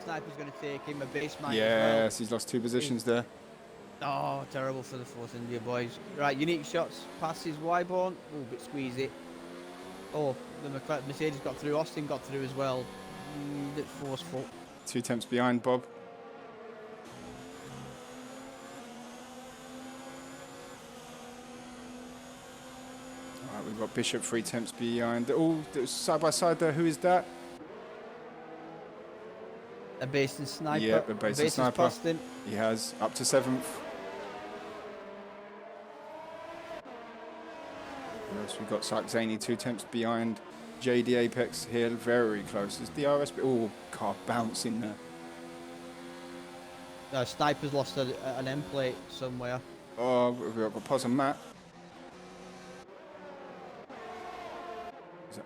Speaker 3: Sniper's going to take him a base mine
Speaker 1: Yes, he's lost 2 positions there.
Speaker 3: as well. Oh, terrible for the Force India boys. Right, unique shots. Passes Wyborn. Oh, bit squeezy. Oh, the Mercedes got through. Austin got through as well. It's forceful.
Speaker 1: 2 tenths behind Bob. All right, we've got Bishop 3 tenths behind. Oh, side by side there. Who is that?
Speaker 3: A Basin sniper.
Speaker 1: Yeah, the Basin sniper.
Speaker 3: Passed in.
Speaker 1: He has up to 7th. Yes, we've got Sark Zaney 2 tenths behind. JD Apex here, very close. Is DRS? Oh, car bouncing there.
Speaker 3: Sniper's lost an end plate somewhere.
Speaker 1: Oh, we've got Pos and Matt.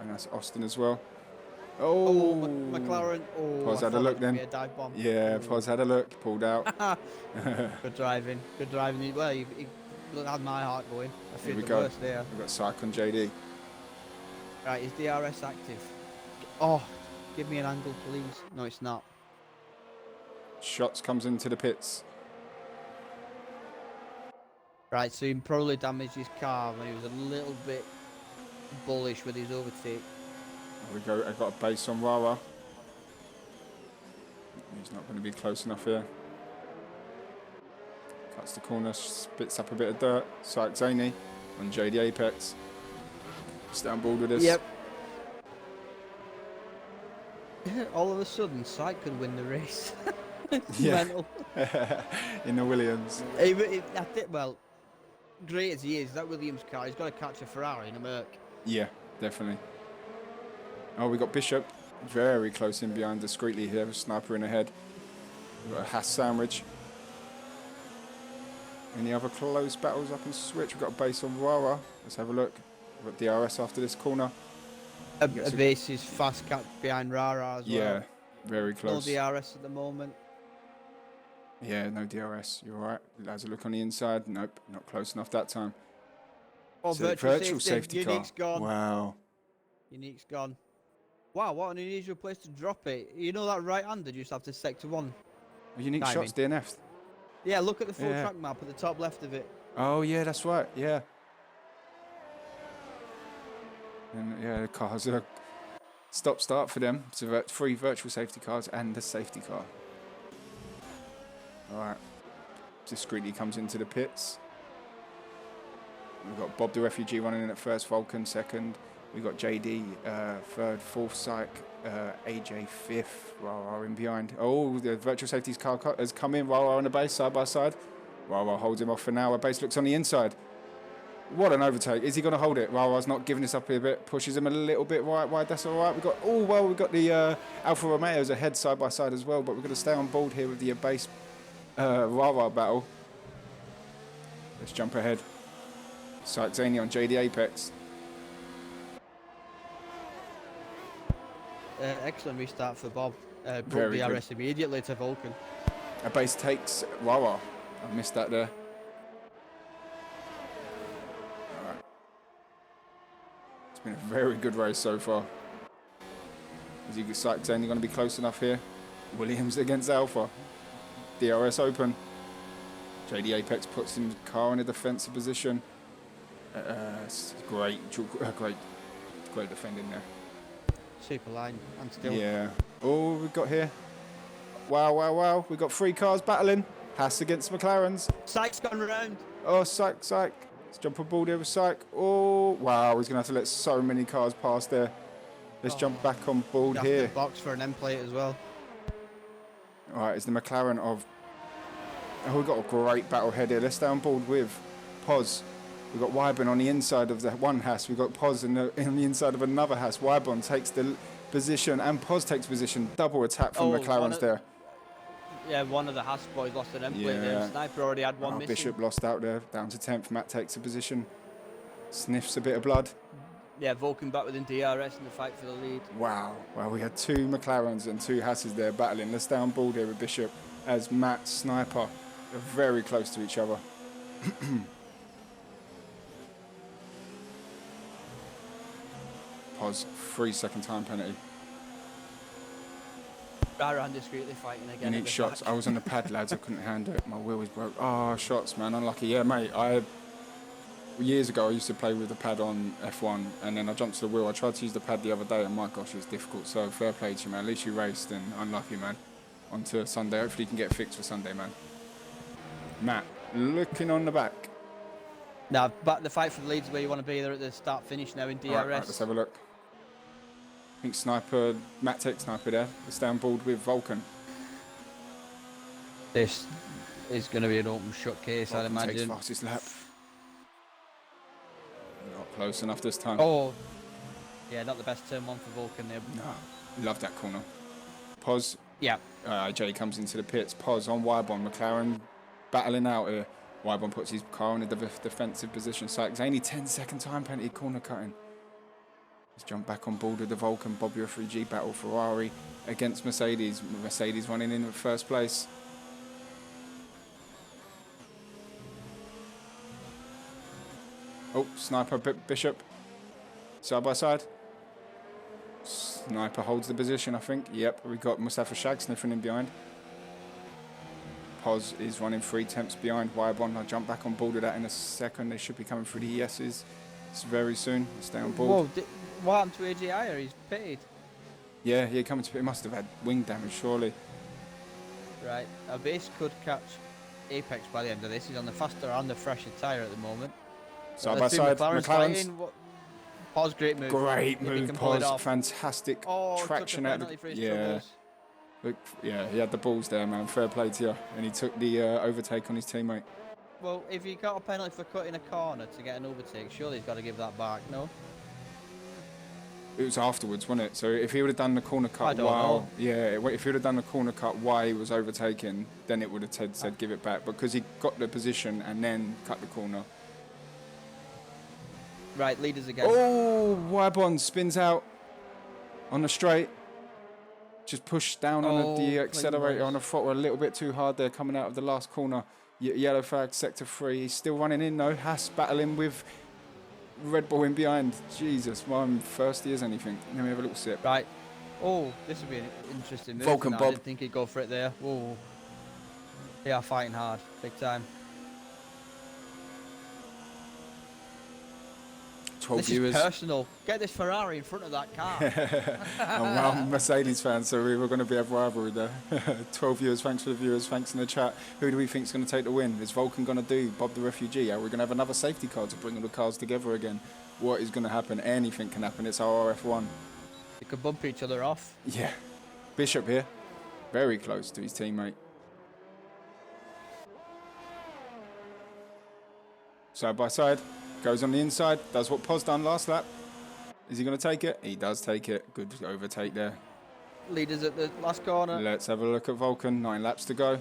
Speaker 1: And that's Austin as well. Oh,
Speaker 3: McLaren. Oh,
Speaker 1: Pos
Speaker 3: I
Speaker 1: had a
Speaker 3: thought
Speaker 1: look
Speaker 3: that could be
Speaker 1: then.
Speaker 3: a dive bomb.
Speaker 1: Yeah, Pos had a look, pulled out.
Speaker 3: Good driving. Good driving. Well, he had my heart going. I
Speaker 1: Here
Speaker 3: feel
Speaker 1: we
Speaker 3: the
Speaker 1: go.
Speaker 3: worst there.
Speaker 1: We've got Sark on JD.
Speaker 3: Right, is DRS active? Oh, give me an angle, please. No, it's not.
Speaker 1: Shots comes into the pits.
Speaker 3: Right, so he probably damaged his car when he was a little bit bullish with his overtake.
Speaker 1: There we go. I got a base on Rara. He's not going to be close enough here. Cuts the corner, spits up a bit of dirt. Sark Zaney on JD Apex. Stay on board with us.
Speaker 3: Yep. All of a sudden, Syke could win the race. It's
Speaker 1: Yeah.
Speaker 3: mental.
Speaker 1: In the Williams.
Speaker 3: I think, well, great as he is, that Williams car, he's got to catch a Ferrari in a Merc.
Speaker 1: Yeah, definitely. Oh, we got Bishop very close in behind discreetly here. Sniper in ahead. We've got a Haas sandwich. Any other close battles up and switch? We've got a base on Rara. Let's have a look. We've got DRS after this corner.
Speaker 3: A base is fast cat behind Rara as well.
Speaker 1: Yeah, very
Speaker 3: No
Speaker 1: close.
Speaker 3: DRS at the moment.
Speaker 1: Yeah, no DRS. You're right. Has a look on the inside. Nope, not close enough that time.
Speaker 3: Oh,
Speaker 1: So virtual safety car.
Speaker 3: Unique's gone.
Speaker 1: Wow.
Speaker 3: Unique's gone. Wow, what an unusual place to drop it. You know that right-handed used to have to sector 1.
Speaker 1: Unique
Speaker 3: Timing.
Speaker 1: shots DNF.
Speaker 3: Yeah, look at the full
Speaker 1: Yeah.
Speaker 3: track map at the top left of it.
Speaker 1: Oh yeah, that's right. Yeah. And yeah, the cars are stop-start for them. So 3 virtual safety cars and the safety car. All right. Discreetly comes into the pits. We've got Bob the Refugee running in at first, Vulcan second. We've got JD third, fourth, Syke, AJ fifth, Rara in behind. Oh, the virtual safety car has come in. Rara on the base, side by side. Rara holds him off for now. Our base looks on the inside. What an overtake. Is he going to hold it? Rara's not giving this up here a bit. Pushes him a little bit right wide. That's all right. We've got, we've got the Alfa Romeos ahead side by side as well, but we're going to stay on board here with the base Rara battle. Let's jump ahead. Sark Zaney on JD Apex.
Speaker 3: Excellent restart for Bob. Brought
Speaker 1: Very good.
Speaker 3: DRS immediately to Vulcan.
Speaker 1: Our base takes Rara. I missed that there. Alright. It's been a very good race so far. Is he Sark Zaney going to be close enough here? Williams against Alpha. DRS open. JD Apex puts his car in a defensive position. Great defending there.
Speaker 3: Super line and still.
Speaker 1: Yeah. Oh, we've got here. Wow. We've got 3 cars battling. Haas against McLaren's.
Speaker 3: Syke's gone round.
Speaker 1: Oh, Syke. Let's jump on board here with Syke. Oh, wow. He's going to have to let so many cars pass there. Let's jump back on board
Speaker 3: Got
Speaker 1: here.
Speaker 3: the box for an end plate as well.
Speaker 1: All right, it's the McLaren of... Oh, we've got a great battle head here. Let's stay on board with Pos. We've got Wyburn on the inside of the one Haas. We've got Pos on the inside of another Haas. Wyburn takes the position and Pos takes position. Double attack from McLaren's there.
Speaker 3: Yeah, one of the Haas boys lost an end plate there.
Speaker 1: Yeah.
Speaker 3: Sniper already had one missing.
Speaker 1: Bishop lost out there, down to 10th. Matt takes a position. Sniffs a bit of blood.
Speaker 3: Yeah, Vulcan back within DRS in the fight for the lead.
Speaker 1: Wow. Well, we had 2 McLarens and 2 Hasses there battling. Let's stay on board here with Bishop as Matt, Sniper. They're very close to each other. Pos, 3-second time penalty.
Speaker 3: Rara and discreetly fighting again.
Speaker 1: Unique shots. I was on the pad, lads. I couldn't handle it. My wheel was broke. Oh, shots, man. Unlucky. Yeah, mate. years ago, I used to play with the pad on F1, and then I jumped to the wheel. I tried to use the pad the other day, and my gosh, it's difficult. So fair play to you, man. At least you raced, and unlucky, man. On to Sunday. Hopefully you can get fixed for Sunday, man. Matt, looking on the back.
Speaker 3: Now, back the fight for the leads where you want to be there at the start-finish now in DRS.
Speaker 1: Right, let's have a look. I think Sniper, Matt Tech Sniper there. It's down board with Vulcan.
Speaker 3: This is going to be an open shut case, I'd
Speaker 1: Vulcan takes
Speaker 3: imagine.
Speaker 1: fastest lap. Not close enough this time.
Speaker 3: Oh, yeah, not the best turn one for Vulcan there.
Speaker 1: No, love that corner. Pause.
Speaker 3: Yeah.
Speaker 1: Jay comes into the pits. Pause on Wybon. McLaren battling out here. Wybon puts his car in a defensive position. Sykes only 10-second time penalty, corner cutting. Let's jump back on board with the Vulcan W3G battle. Ferrari against Mercedes. Mercedes running in at first place. Oh, Sniper Bishop. Side by side. Sniper holds the position, I think. Yep, we got Mustafa Shag sniffing in behind. Pos is running 3 temps behind Wybon. I'll jump back on board with that in a second. They should be coming through the ESs very soon. Stay on board.
Speaker 3: Whoa, what happened to AGI? He's pitted.
Speaker 1: Yeah, coming to it. He must have had wing damage, surely.
Speaker 3: Right, our base could catch Apex by the end of this. He's on the faster and the fresher tyre at the moment.
Speaker 1: Side by side, McLaren's.
Speaker 3: Pause, great move.
Speaker 1: Great move, Pos. Fantastic traction out.
Speaker 3: Yeah.
Speaker 1: Look, yeah, he had the balls there, man. Fair play to you. And he took the overtake on his teammate.
Speaker 3: Well, if he got a penalty for cutting a corner to get an overtake, surely he's got to give that back, no?
Speaker 1: It was afterwards, wasn't it? So if he would have done the corner cut while... Yeah, if he would have done the corner cut while he was overtaken, then it would have said give it back. Because he got the position and then cut the corner.
Speaker 3: Right, leaders again.
Speaker 1: Oh, Wybon spins out on the straight. Just pushed down on the accelerator on the throttle a little bit too hard there coming out of the last corner. Yellow flag, sector 3. He's still running in though. Haas battling with Red Bull in behind. Jesus, well, I'm thirsty as anything. Let me have a little sip.
Speaker 3: Right. Oh, this would be an interesting move.
Speaker 1: Vulcan Bob.
Speaker 3: I didn't think he'd go for it there. Whoa. They are fighting hard. Big time.
Speaker 1: 12
Speaker 3: this
Speaker 1: viewers.
Speaker 3: Is personal. Get this Ferrari in front of that car.
Speaker 1: I'm a Mercedes fan, so we were going to be a rivalry there. 12 viewers, thanks for the viewers, thanks in the chat. Who do we think is going to take the win? Is Vulcan going to do Bob the Refugee? Are we going to have another safety car to bring all the cars together again? What is going to happen? Anything can happen. It's our RF1.
Speaker 3: They could bump each other off.
Speaker 1: Yeah. Bishop here. Very close to his teammate. Side by side. Goes on the inside, does what Pos done last lap. Is he going to take it? He does take it. Good overtake there.
Speaker 3: Leaders at the last corner.
Speaker 1: Let's have a look at Vulcan. 9 laps to go.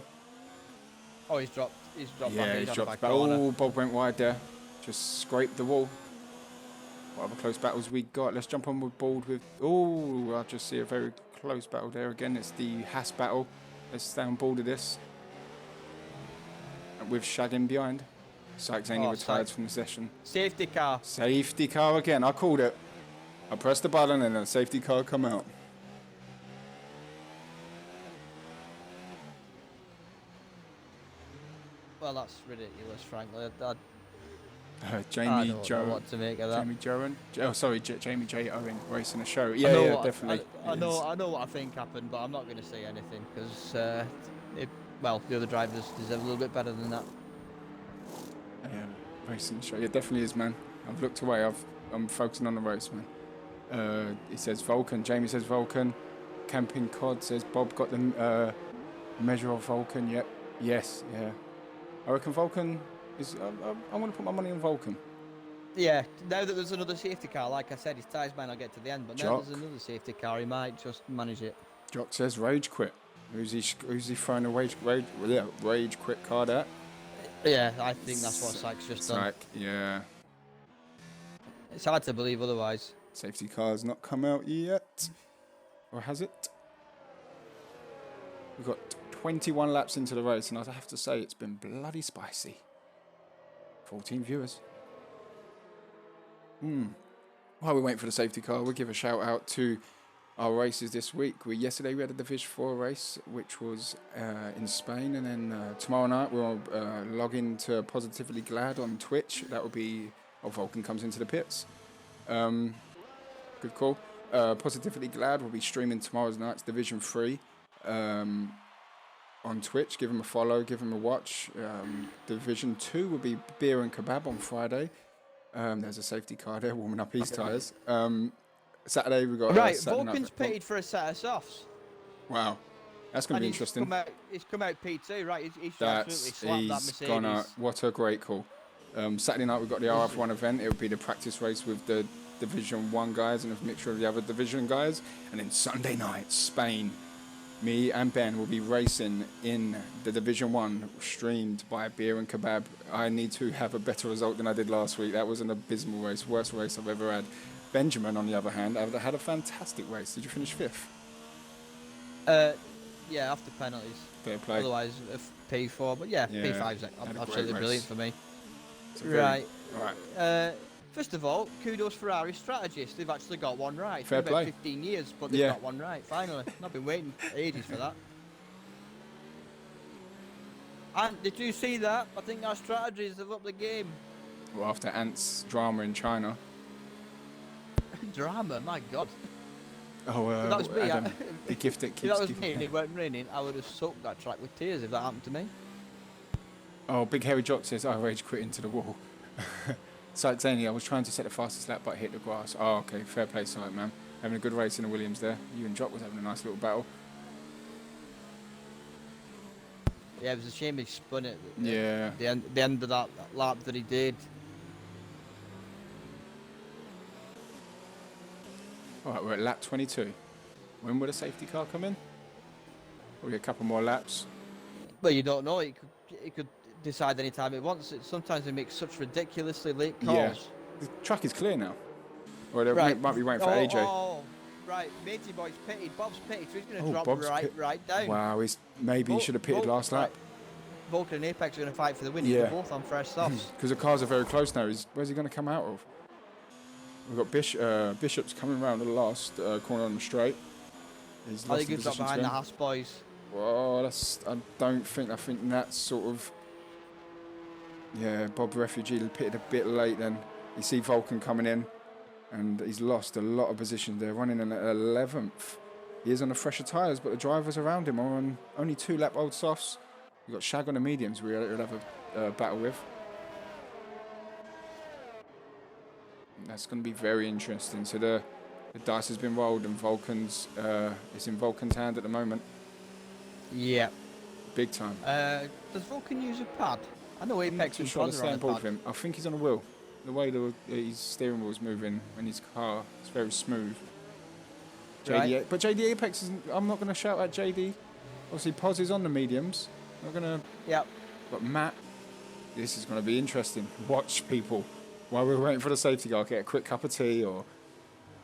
Speaker 3: Oh, he's dropped. He's dropped.
Speaker 1: Yeah,
Speaker 3: back.
Speaker 1: he's
Speaker 3: on
Speaker 1: dropped
Speaker 3: the back
Speaker 1: back.
Speaker 3: corner.
Speaker 1: Oh, Bob went wide there. Just scraped the wall. What other close battles we got? Let's jump on with board with... Oh, I just see a very close battle there again. It's the Haas battle. Let's stay on board of this. With Shag in behind. Sykes only retired from the session.
Speaker 3: Safety car.
Speaker 1: Safety car again. I called it. I pressed the button and a safety car come out.
Speaker 3: Well, that's ridiculous, frankly.
Speaker 1: Jamie
Speaker 3: I don't
Speaker 1: Joe.
Speaker 3: know what to make of that.
Speaker 1: Jamie Joe. Oh, sorry, Jamie J. Owen racing a show. Yeah, definitely.
Speaker 3: I know what I think happened, but I'm not going to say anything because, well, the other drivers deserve a little bit better than that.
Speaker 1: Racing show. Yeah, definitely is, man. I've looked away. I'm focusing on the race, man. He says Vulcan. Jamie says Vulcan. Camping Cod says Bob got the measure of Vulcan. Yep. Yes. Yeah. I reckon Vulcan is. I want to put my money on Vulcan.
Speaker 3: Yeah. Now that there's another safety car, like I said, his tyres might not get to the end, but now there's another safety car, he might just manage it.
Speaker 1: Jock says rage quit. Who's he throwing a rage quit card at?
Speaker 3: Yeah, I think that's what Sykes just done.
Speaker 1: Yeah.
Speaker 3: It's hard to believe otherwise.
Speaker 1: Safety car's not come out yet. Or has it? We've got 21 laps into the race, and I have to say it's been bloody spicy. 14 viewers. While we wait for the safety car, we'll give a shout out to our races this week. Yesterday we had a Division 4 race, which was in Spain, and then tomorrow night we'll log into Positively Glad on Twitch. That will be Vulcan comes into the pits. Good call. Positively Glad will be streaming tomorrow's night's Division 3 on Twitch. Give him a follow, give him a watch. Division 2 will be Beer and Kebab on Friday. There's a safety car there warming up his tyres. Saturday we've got...
Speaker 3: Right,
Speaker 1: Saturday night
Speaker 3: Vulcan's
Speaker 1: football.
Speaker 3: pitted for a set of softs.
Speaker 1: Wow. That's going to be
Speaker 3: And
Speaker 1: interesting.
Speaker 3: He's come out P2, right? He should absolutely slap that Mercedes.
Speaker 1: Gonna... What a great call. Saturday night we've got the RF1 event. It'll be the practice race with the Division 1 guys and a mixture of the other division guys. And then Sunday night, Spain. Me and Ben will be racing in the Division 1, streamed by Beer and Kebab. I need to have a better result than I did last week. That was an abysmal race, worst race I've ever had. Benjamin, on the other hand, had a fantastic race. Did you finish 5th?
Speaker 3: Yeah, after penalties.
Speaker 1: Fair play.
Speaker 3: Otherwise, P4. But yeah,
Speaker 1: Yeah,
Speaker 3: P5's
Speaker 1: had a great
Speaker 3: absolutely
Speaker 1: race.
Speaker 3: brilliant for me.
Speaker 1: It's a very-
Speaker 3: Right.
Speaker 1: Right.
Speaker 3: First of all, kudos Ferrari strategists. They've actually got one right.
Speaker 1: Fair
Speaker 3: It's been about
Speaker 1: play.
Speaker 3: 15 years, but they've
Speaker 1: Yeah.
Speaker 3: got one right. Finally, I've been waiting ages for that. And did you see that? I think our strategies have upped the game.
Speaker 1: Well, after Ant's drama in China.
Speaker 3: Drama, my God.
Speaker 1: Oh,
Speaker 3: That was me.
Speaker 1: Adam, the gift that
Speaker 3: If
Speaker 1: keeps
Speaker 3: that was me
Speaker 1: giving.
Speaker 3: and it weren't raining, I would have soaked that track with tears if that happened to me.
Speaker 1: Oh, Big Hairy Jock says, I rage quit into the wall. Zany, I was trying to set the fastest lap, but hit the grass. Oh, okay, fair play, Sight, man. Having a good race in the Williams there. You and Jock was having a nice little battle.
Speaker 3: Yeah, it was a shame he spun it.
Speaker 1: Yeah.
Speaker 3: The end of that lap that he did.
Speaker 1: All right, we're at lap 22. When will the safety car come in? Probably a couple more laps.
Speaker 3: Well, you don't know. He could decide any time he wants. Sometimes they make such ridiculously late calls.
Speaker 1: Yeah. The track is clear now. Or they
Speaker 3: Right.
Speaker 1: might be waiting for AJ.
Speaker 3: Oh, right. Matey boy's pitted. Bob's pitted. So he's going to
Speaker 1: Oh,
Speaker 3: drop
Speaker 1: Bob's
Speaker 3: right down.
Speaker 1: Wow, maybe he should have pitted last lap.
Speaker 3: Vulcan and Apex are going to fight for the win.
Speaker 1: Yeah.
Speaker 3: They're both on fresh softs.
Speaker 1: Because the cars are very close now. Where's he going to come out of? We've got Bishop's coming around the last corner on the straight. He's
Speaker 3: I
Speaker 1: lost
Speaker 3: think
Speaker 1: the
Speaker 3: he's got
Speaker 1: position
Speaker 3: behind
Speaker 1: to
Speaker 3: the
Speaker 1: him.
Speaker 3: Haas boys.
Speaker 1: Well, I think that's sort of... Yeah, Bob Refugee pitted a bit late then. You see Vulcan coming in, and he's lost a lot of positions there, running in at 11th. He is on the fresher tyres, but the drivers around him are on only 2-lap old softs. We've got Shag on the mediums we'll have a battle with. That's going to be very interesting. So the dice has been rolled, and it's in Vulcan's hand at the moment.
Speaker 3: Yeah.
Speaker 1: Big time.
Speaker 3: Does Vulcan use a pad? I know
Speaker 1: I'm not
Speaker 3: Apex
Speaker 1: too
Speaker 3: and
Speaker 1: sure the
Speaker 3: Pond are
Speaker 1: same
Speaker 3: on
Speaker 1: board
Speaker 3: a
Speaker 1: with
Speaker 3: pad.
Speaker 1: him. I think he's on a wheel. The way his steering wheel's moving in his car, it's very smooth.
Speaker 3: Right.
Speaker 1: But JD Apex isn't. I'm not going to shout at JD. Obviously, Poz is on the mediums. I'm not going to.
Speaker 3: Yep.
Speaker 1: But Matt, this is going to be interesting. Watch people while we're waiting for the safety car. Get a quick cup of tea or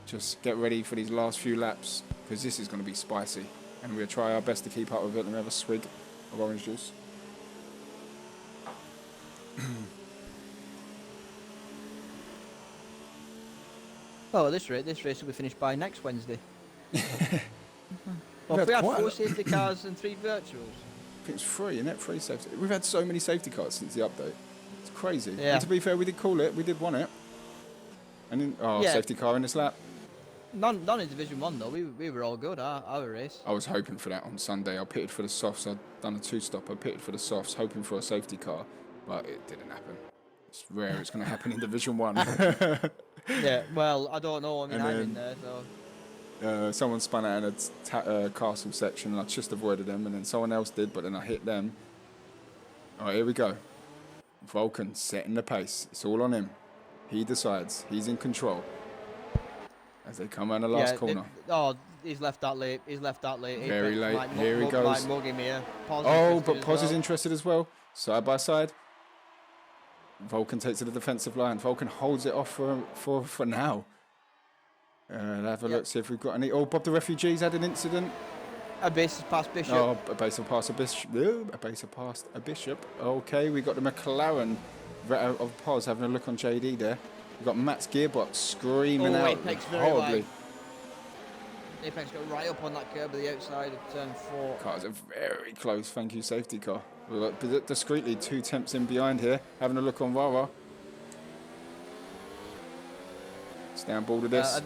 Speaker 1: just get ready for these last few laps because this is going to be spicy. And we'll try our best to keep up with it and have a swig of orange juice.
Speaker 3: Oh, this race will be finished by next Wednesday. Well,
Speaker 1: We've
Speaker 3: if we
Speaker 1: had
Speaker 3: had
Speaker 1: quite a
Speaker 3: 4
Speaker 1: lot.
Speaker 3: safety cars and 3 virtuals.
Speaker 1: I think it's 3, isn't it? 3 safety. We've had so many safety cars since the update. It's crazy.
Speaker 3: Yeah.
Speaker 1: And to be fair, we did call it. We did want it. And then,
Speaker 3: Yeah.
Speaker 1: safety car in this lap.
Speaker 3: None in Division 1 though. We were all good, our race.
Speaker 1: I was hoping for that on Sunday. I pitted for the softs. I'd done a 2-stop. I pitted for the softs, hoping for a safety car, but it didn't happen. It's rare it's going to happen in Division 1.
Speaker 3: Yeah, well, I don't know. I mean,
Speaker 1: And
Speaker 3: I'm in
Speaker 1: then-
Speaker 3: there, so.
Speaker 1: Someone spun out in a castle section, and I just avoided them, and then someone else did, but then I hit them. All right, here we go. Vulcan setting the pace. It's all on him. He decides. He's in control. As they come around the last corner.
Speaker 3: He's left that late. He's left that late.
Speaker 1: Very
Speaker 3: Apex
Speaker 1: late.
Speaker 3: might
Speaker 1: Here he goes.
Speaker 3: Might mug him here. Pause
Speaker 1: Oh,
Speaker 3: interested
Speaker 1: but
Speaker 3: as
Speaker 1: Poz is
Speaker 3: well.
Speaker 1: interested as well. Side by side. Vulcan takes to the defensive line. Vulcan holds it off for now. Have a
Speaker 3: Yep.
Speaker 1: look, see if we've got any. Oh, Bob the Refugee's had an incident.
Speaker 3: A basis past Bishop.
Speaker 1: Oh, a base of past a bishop. A base of past a bishop. Okay, we got the McLaren of Poz having a look on JD there. We've got Matt's gearbox screaming
Speaker 3: Oh,
Speaker 1: out
Speaker 3: Apex very
Speaker 1: horribly.
Speaker 3: wide. Apex got right up on that curb at the outside of turn 4.
Speaker 1: Cars are very close, thank you, safety car. We've got discreetly 2 temps in behind here, having a look on Rara. Stay on board with this.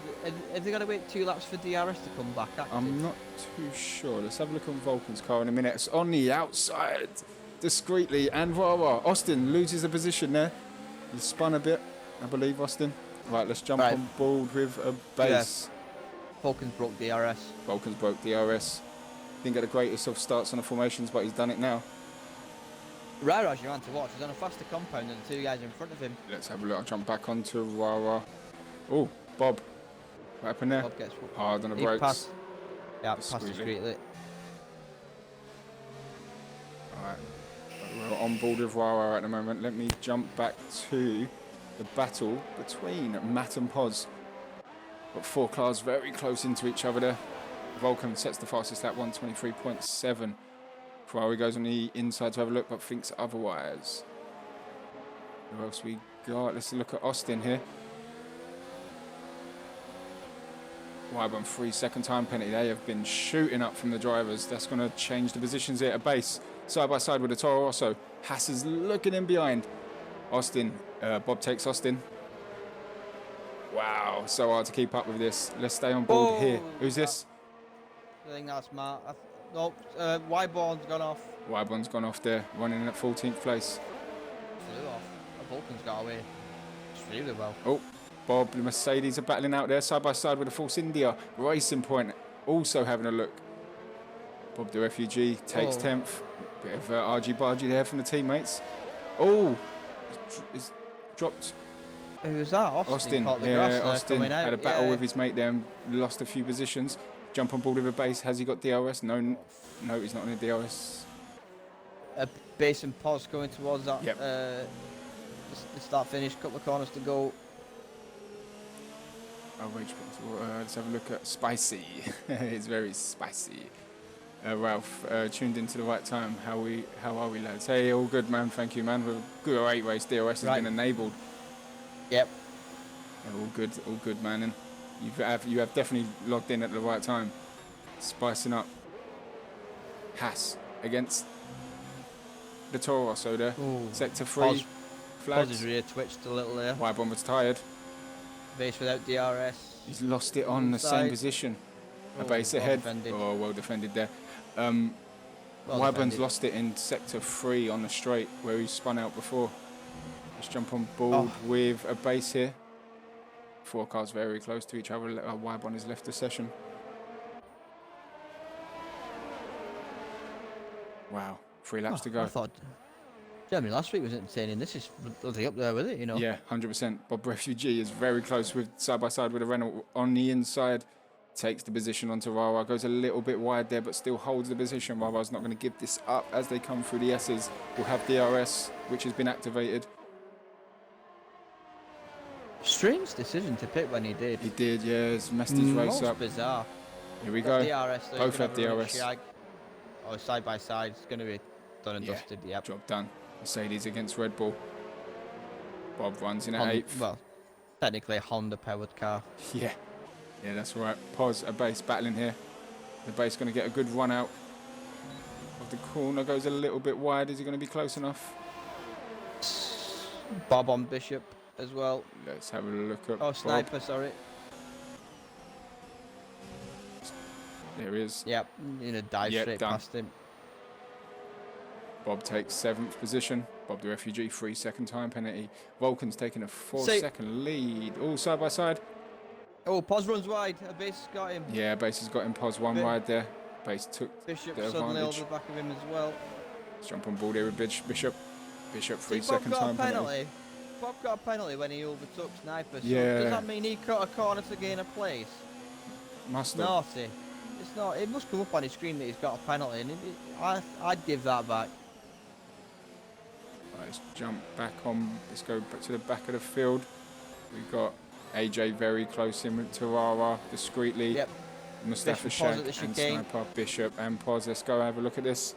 Speaker 3: Have they got to wait 2 laps for DRS to come back active?
Speaker 1: I'm not too sure. Let's have a look on Vulcan's car in a minute. It's on the outside, discreetly, and Austin loses the position there. He spun a bit, I believe, Austin. Right, let's jump on board with a base.
Speaker 3: Yeah. Vulcan's broke DRS.
Speaker 1: Vulcan's broke DRS. Didn't get the greatest of starts on the formations, but he's done it now.
Speaker 3: Rara's your man to watch. He's on a faster compound than the 2 guys in front of him.
Speaker 1: Let's have a look. I'll jump back onto Rara. Oh, Bob. What happened there?
Speaker 3: Bob gets
Speaker 1: hard on the
Speaker 3: he
Speaker 1: brakes.
Speaker 3: Passed, yeah, passed discreetly.
Speaker 1: Alright. We're on board with Rara at the moment. Let me jump back to the battle between Matt and Poz. Got 4 cars very close into each other there. Vulcan sets the fastest lap, 123.7. Ferrari goes on the inside to have a look, but thinks otherwise. Who else we got? Let's look at Austin here. Wyburn 3 second time penalty. They have been shooting up from the drivers. That's going to change the positions here at base. Side by side with the Toro Rosso. Haas is looking in behind. Austin, Bob takes Austin. Wow, so hard to keep up with this. Let's stay on board here. Who's this?
Speaker 3: I think that's Matt. No, Wyburn's gone off.
Speaker 1: Wyburn's gone off there, running at 14th place.
Speaker 3: Flew off. Vulcan's got away. Extremely well.
Speaker 1: Oh, Bob, the Mercedes are battling out there, side by side with the Force India. Racing Point also having a look. Bob the refugee takes 10th. Bit of argy-bargy there from the teammates. Oh, it's dropped.
Speaker 3: Who was that?
Speaker 1: Austin. Yeah, Austin had a battle with his mate there and lost a few positions. Jump on board with a base. Has he got DRS? No, he's not on a DRS.
Speaker 3: Base and Pos going towards that.
Speaker 1: Yep.
Speaker 3: The start finish, couple of corners to go.
Speaker 1: Let's have a look at spicy. It's very spicy. Ralph, tuned into the right time. How are we, lads? Hey, all good, man. Thank you, man. We're a great race. DRS has been enabled.
Speaker 3: Yep.
Speaker 1: Yeah, all good, man. And you have definitely logged in at the right time. Spicing up. Haas against the Toro Rosso there.
Speaker 3: Ooh.
Speaker 1: Sector 3. Flags.
Speaker 3: Poz's rear twitched a little there.
Speaker 1: Wyburn was tired.
Speaker 3: Base without DRS.
Speaker 1: He's lost it on the same position. A base ahead. Well defended there. Wyburn's lost it in sector 3 on the straight where he spun out before. Let's jump on board with a base here. 4 cars very close to each other. Wyburn has left the session. Wow, 3 laps to go.
Speaker 3: I thought Germany last week was entertaining. This is bloody up there with it, you know.
Speaker 1: Yeah, 100%. Bob Refugee is very close with side by side with a Renault on the inside. Takes the position onto Rara. Goes a little bit wide there, but still holds the position. Rara's not going to give this up as they come through the S's. We'll have DRS, which has been activated.
Speaker 3: Strange decision to pick when he did.
Speaker 1: He did, yeah. He's messed his race up.
Speaker 3: Bizarre.
Speaker 1: Here we go.
Speaker 3: DRS, though,
Speaker 1: both have DRS.
Speaker 3: Oh, side by side. It's going to be done and dusted. Yep.
Speaker 1: Job done. Mercedes against Red Bull. Bob runs in at 8th.
Speaker 3: Well, technically a Honda-powered car.
Speaker 1: Yeah. Yeah, that's right. Pos, a base battling here. The base going to get a good run out of the corner. Goes a little bit wide. Is he going to be close enough?
Speaker 3: Bob on Bishop as well.
Speaker 1: Let's have a look at
Speaker 3: Oh, Sniper,
Speaker 1: Bob.
Speaker 3: sorry.
Speaker 1: There he is.
Speaker 3: Yep, in a dive straight past him.
Speaker 1: Bob takes 7th position. Bob the refugee, 3 second time penalty. Vulcan's taking a 4-second lead. All side by side.
Speaker 3: Oh, Pos runs wide. A base has got him.
Speaker 1: Yeah, base has got him. Pos one wide there. Base took
Speaker 3: Bishop
Speaker 1: the
Speaker 3: suddenly
Speaker 1: advantage.
Speaker 3: over the back of him as well.
Speaker 1: Let's jump on board here with Bishop. Bishop, 3 second
Speaker 3: Bob got
Speaker 1: time
Speaker 3: a penalty. Bob got a penalty when he overtook Sniper. So
Speaker 1: yeah.
Speaker 3: does that mean he cut a corner to gain a place?
Speaker 1: Must have.
Speaker 3: Naughty. It's not. It must come up on his screen that he's got a penalty, and I'd give that back.
Speaker 1: Right, let's jump back on. Let's go back to the back of the field. We've got AJ very close in with Tarara discreetly.
Speaker 3: Yep.
Speaker 1: Mustafa
Speaker 3: Bishop,
Speaker 1: Shag
Speaker 3: Pos at the
Speaker 1: and
Speaker 3: chicane.
Speaker 1: Sniper, Bishop and Pos. Let's go have a look at this.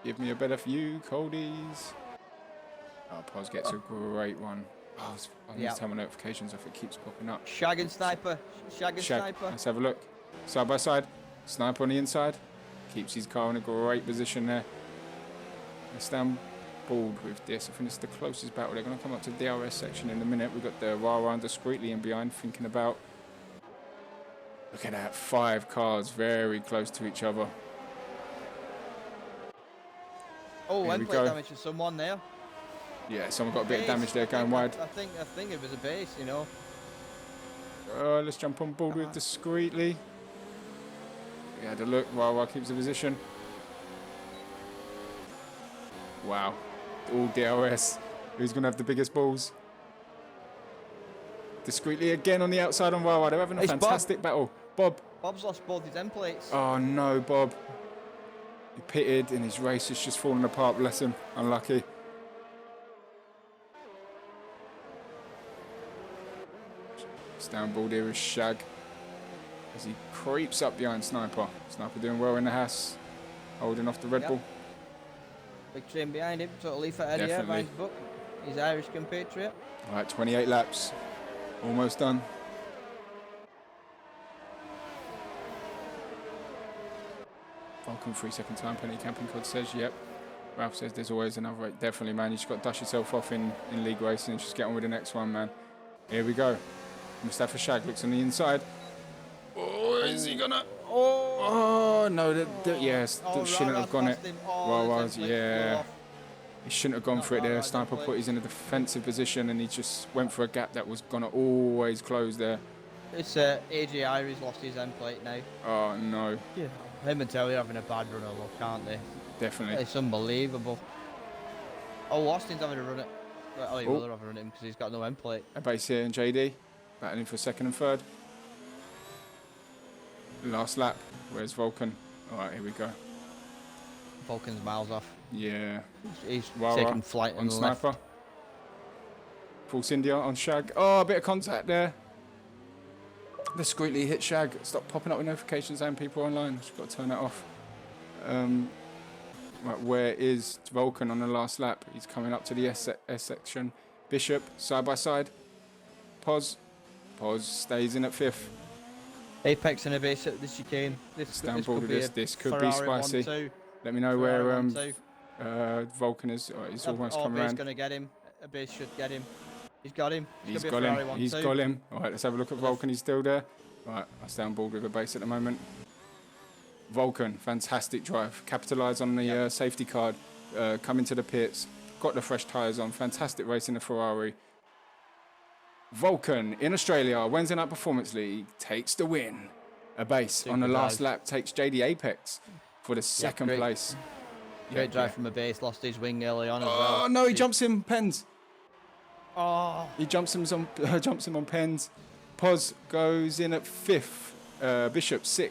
Speaker 1: Give me a better view, Coldies. Oh, Pos gets a great one. Oh, I need to turn my notifications off. It keeps popping up.
Speaker 3: Shag and Sniper. Shag and Sniper.
Speaker 1: Let's have a look. Side by side. Sniper on the inside. Keeps his car in a great position there. Let's stand bored with this. I think it's the closest battle. They're going to come up to the DRS section in a minute. We've got the Rara discreetly in behind, thinking about... Look at that, 5 cars very close to each other.
Speaker 3: Oh,
Speaker 1: Here we
Speaker 3: end plate
Speaker 1: go.
Speaker 3: damage to someone there.
Speaker 1: Yeah, someone got a bit of
Speaker 3: Base,
Speaker 1: damage there
Speaker 3: I
Speaker 1: going
Speaker 3: think-
Speaker 1: wide.
Speaker 3: I think it was a base, you know.
Speaker 1: Let's jump on board with discreetly. He had a look. Rara keeps the position. Wow. All DRS. Who's going to have the biggest balls? Discreetly again on the outside on Rara. They're having a
Speaker 3: It's Bob.
Speaker 1: fantastic battle. Bob.
Speaker 3: Bob's lost both his end plates.
Speaker 1: Oh no, Bob. He pitted and his race has just fallen apart. Bless him. Unlucky. Downboard here is Shag as he creeps up behind Sniper. Sniper doing well in the Haas, holding off the Red
Speaker 3: Yep.
Speaker 1: Bull.
Speaker 3: Big train behind him, totally for Eddie
Speaker 1: Definitely.
Speaker 3: Irvine's book. His Irish compatriot.
Speaker 1: All right, 28 laps, almost done. Vulcan 3-second time penny. Camping Cod says, yep. Ralph says there's always another rate. Definitely, man. You just got to dust yourself off in league racing and just get on with the next one, man. Here we go. Mustafa Shag looks on the inside. Oh, is he gonna? Oh no, yes,
Speaker 3: Oh,
Speaker 1: shouldn't have gone it.
Speaker 3: lost him. Oh,
Speaker 1: Well,
Speaker 3: his
Speaker 1: was,
Speaker 3: end plate flew
Speaker 1: yeah.
Speaker 3: off.
Speaker 1: He shouldn't have gone
Speaker 3: Not
Speaker 1: for it there.
Speaker 3: Rara's
Speaker 1: Sniper
Speaker 3: end
Speaker 1: put
Speaker 3: plate.
Speaker 1: he's in a defensive position and he just went for a gap that was gonna always close there.
Speaker 3: It's AJ Iry's lost his end plate now.
Speaker 1: Oh no,
Speaker 3: Yeah. Him and Telly are having a bad run of luck, aren't they?
Speaker 1: definitely.
Speaker 3: It's unbelievable. Oh, Austin's having a run at. Well, he
Speaker 1: Oh.
Speaker 3: will have a run at him because he's got no end plate.
Speaker 1: A base here in JD, battling for second and third. Last lap. Where's Vulcan? All right, here we go.
Speaker 3: Vulcan's miles off.
Speaker 1: Yeah,
Speaker 3: He's
Speaker 1: Rara
Speaker 3: taking flight
Speaker 1: on
Speaker 3: on the left.
Speaker 1: Sniper. Force India on Shag. Oh, a bit of contact there. Discreetly hit Shag. Stop popping up with notifications and people online. Just got to turn that off. Right, where is Vulcan on the last lap? He's coming up to the S section. Bishop side by side. Pos stays in at 5th.
Speaker 3: Apex and a base at the chicane.
Speaker 1: Stand board with this could be
Speaker 3: Ferrari
Speaker 1: spicy.
Speaker 3: 1-2.
Speaker 1: Let me know
Speaker 3: Ferrari
Speaker 1: where
Speaker 3: 1-2.
Speaker 1: Vulcan is. Oh, he's almost
Speaker 3: Oh,
Speaker 1: come
Speaker 3: base
Speaker 1: around.
Speaker 3: gonna get him. A base should get him. He's got him. It's
Speaker 1: He's
Speaker 3: gonna
Speaker 1: got
Speaker 3: be a Ferrari
Speaker 1: him.
Speaker 3: 1-2.
Speaker 1: He's got him. All right, let's have a look at Vulcan. He's still there. All right, I stay on board with a base at the moment. Vulcan, fantastic drive. Capitalise on the safety card. Come into the pits. Got the fresh tyres on. Fantastic race in the Ferrari. Vulcan in Australia, Wednesday Night Performance League, takes the win. A base on the
Speaker 3: Super
Speaker 1: last
Speaker 3: drive.
Speaker 1: lap takes JD Apex for the second
Speaker 3: great.
Speaker 1: place.
Speaker 3: Great drive from a base. Lost his wing early on as well.
Speaker 1: Oh no, he jumps him pens.
Speaker 3: Oh,
Speaker 1: He jumps him on pens. Pos goes in at 5th. Bishop 6th.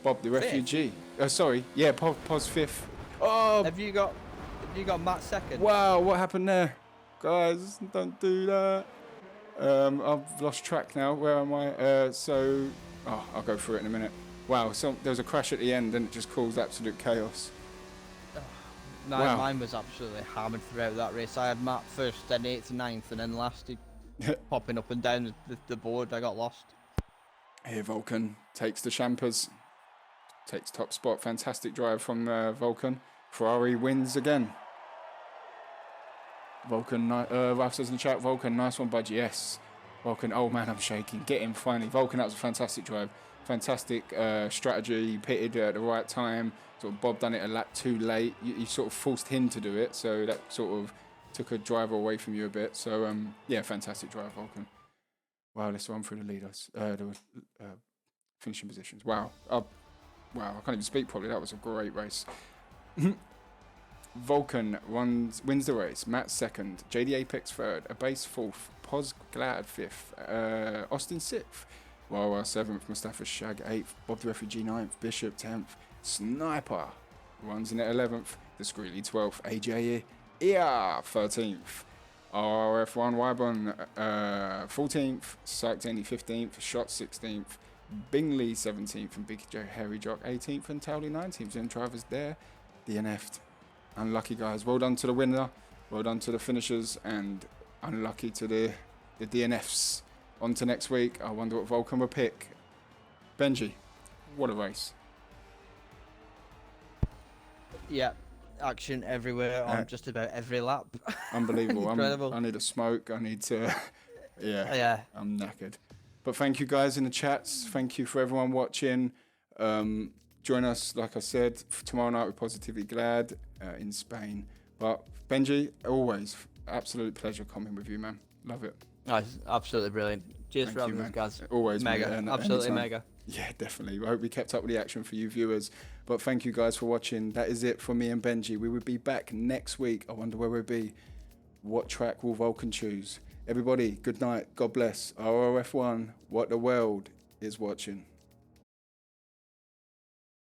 Speaker 1: Bob the refugee. Sorry, yeah, Pos 5th. Oh
Speaker 3: have you got Matt second?
Speaker 1: wow, what happened there, guys? Don't do that. I've lost track now. Where am I? I'll go through it in a minute. Wow, so there was a crash at the end and it just caused absolute chaos. Wow.
Speaker 3: Mine was absolutely hammered throughout that race. I had Matt first, then 8th and 9th, and then last he popping up and down the board. I got lost.
Speaker 1: Here, Vulcan takes the Champers. Takes top spot. Fantastic drive from Vulcan. Ferrari wins again. Vulcan, Ralph says in the chat, Vulcan, nice one, bud. Yes. Vulcan, oh man, I'm shaking. Get him finally. Vulcan, that was a fantastic drive. Fantastic strategy. He pitted at the right time. Sort of Bob done it a lap too late. You sort of forced him to do it, so that sort of took a driver away from you a bit. So, yeah, fantastic drive, Vulcan. Wow, let's run through the leaders. The finishing positions. Wow. Wow, I can't even speak properly. That was a great race. Vulcan wins the race. Matt second. JD Apex third. A base fourth. Pos Glad fifth. Austin sixth. Wawa seventh. Mustafa Shag eighth. Bob the Refugee ninth. Bishop 10th. Sniper runs in at 11th. Discreetly 12th. AJ 13th. RF1 Wyburn 14th. Sykes Andy 15th. Shot 16th. Bingley 17th and Big Joe Harry Jock 18th and Towley 19th. And drivers there DNF'd. Unlucky guys. Well done to the winner. Well done to the finishers and unlucky to the DNFs. On to next week. I wonder what Vulcan will pick. Benji, what a race.
Speaker 3: Yeah, action everywhere on just about every lap.
Speaker 1: Unbelievable.
Speaker 3: Incredible.
Speaker 1: I need a smoke. I need to.
Speaker 3: Yeah.
Speaker 1: I'm knackered. But thank you guys in the chats. Thank you for everyone watching. Join us, like I said, tomorrow night with Positively Glad in Spain. But Benji, always absolute pleasure coming with you, man. Love it.
Speaker 2: Oh, it's absolutely brilliant. Cheers
Speaker 1: Thank
Speaker 2: for
Speaker 1: you,
Speaker 2: having us,
Speaker 1: man.
Speaker 2: guys.
Speaker 1: Always,
Speaker 2: Mega.
Speaker 1: mate,
Speaker 2: Absolutely
Speaker 1: anytime.
Speaker 2: mega.
Speaker 1: Yeah, definitely. I hope we kept up with the action for you viewers. But thank you guys for watching. That is it for me and Benji. We will be back next week. I wonder where we'll be. What track will Vulcan choose? Everybody, good night. God bless. ROF1, what the world is watching.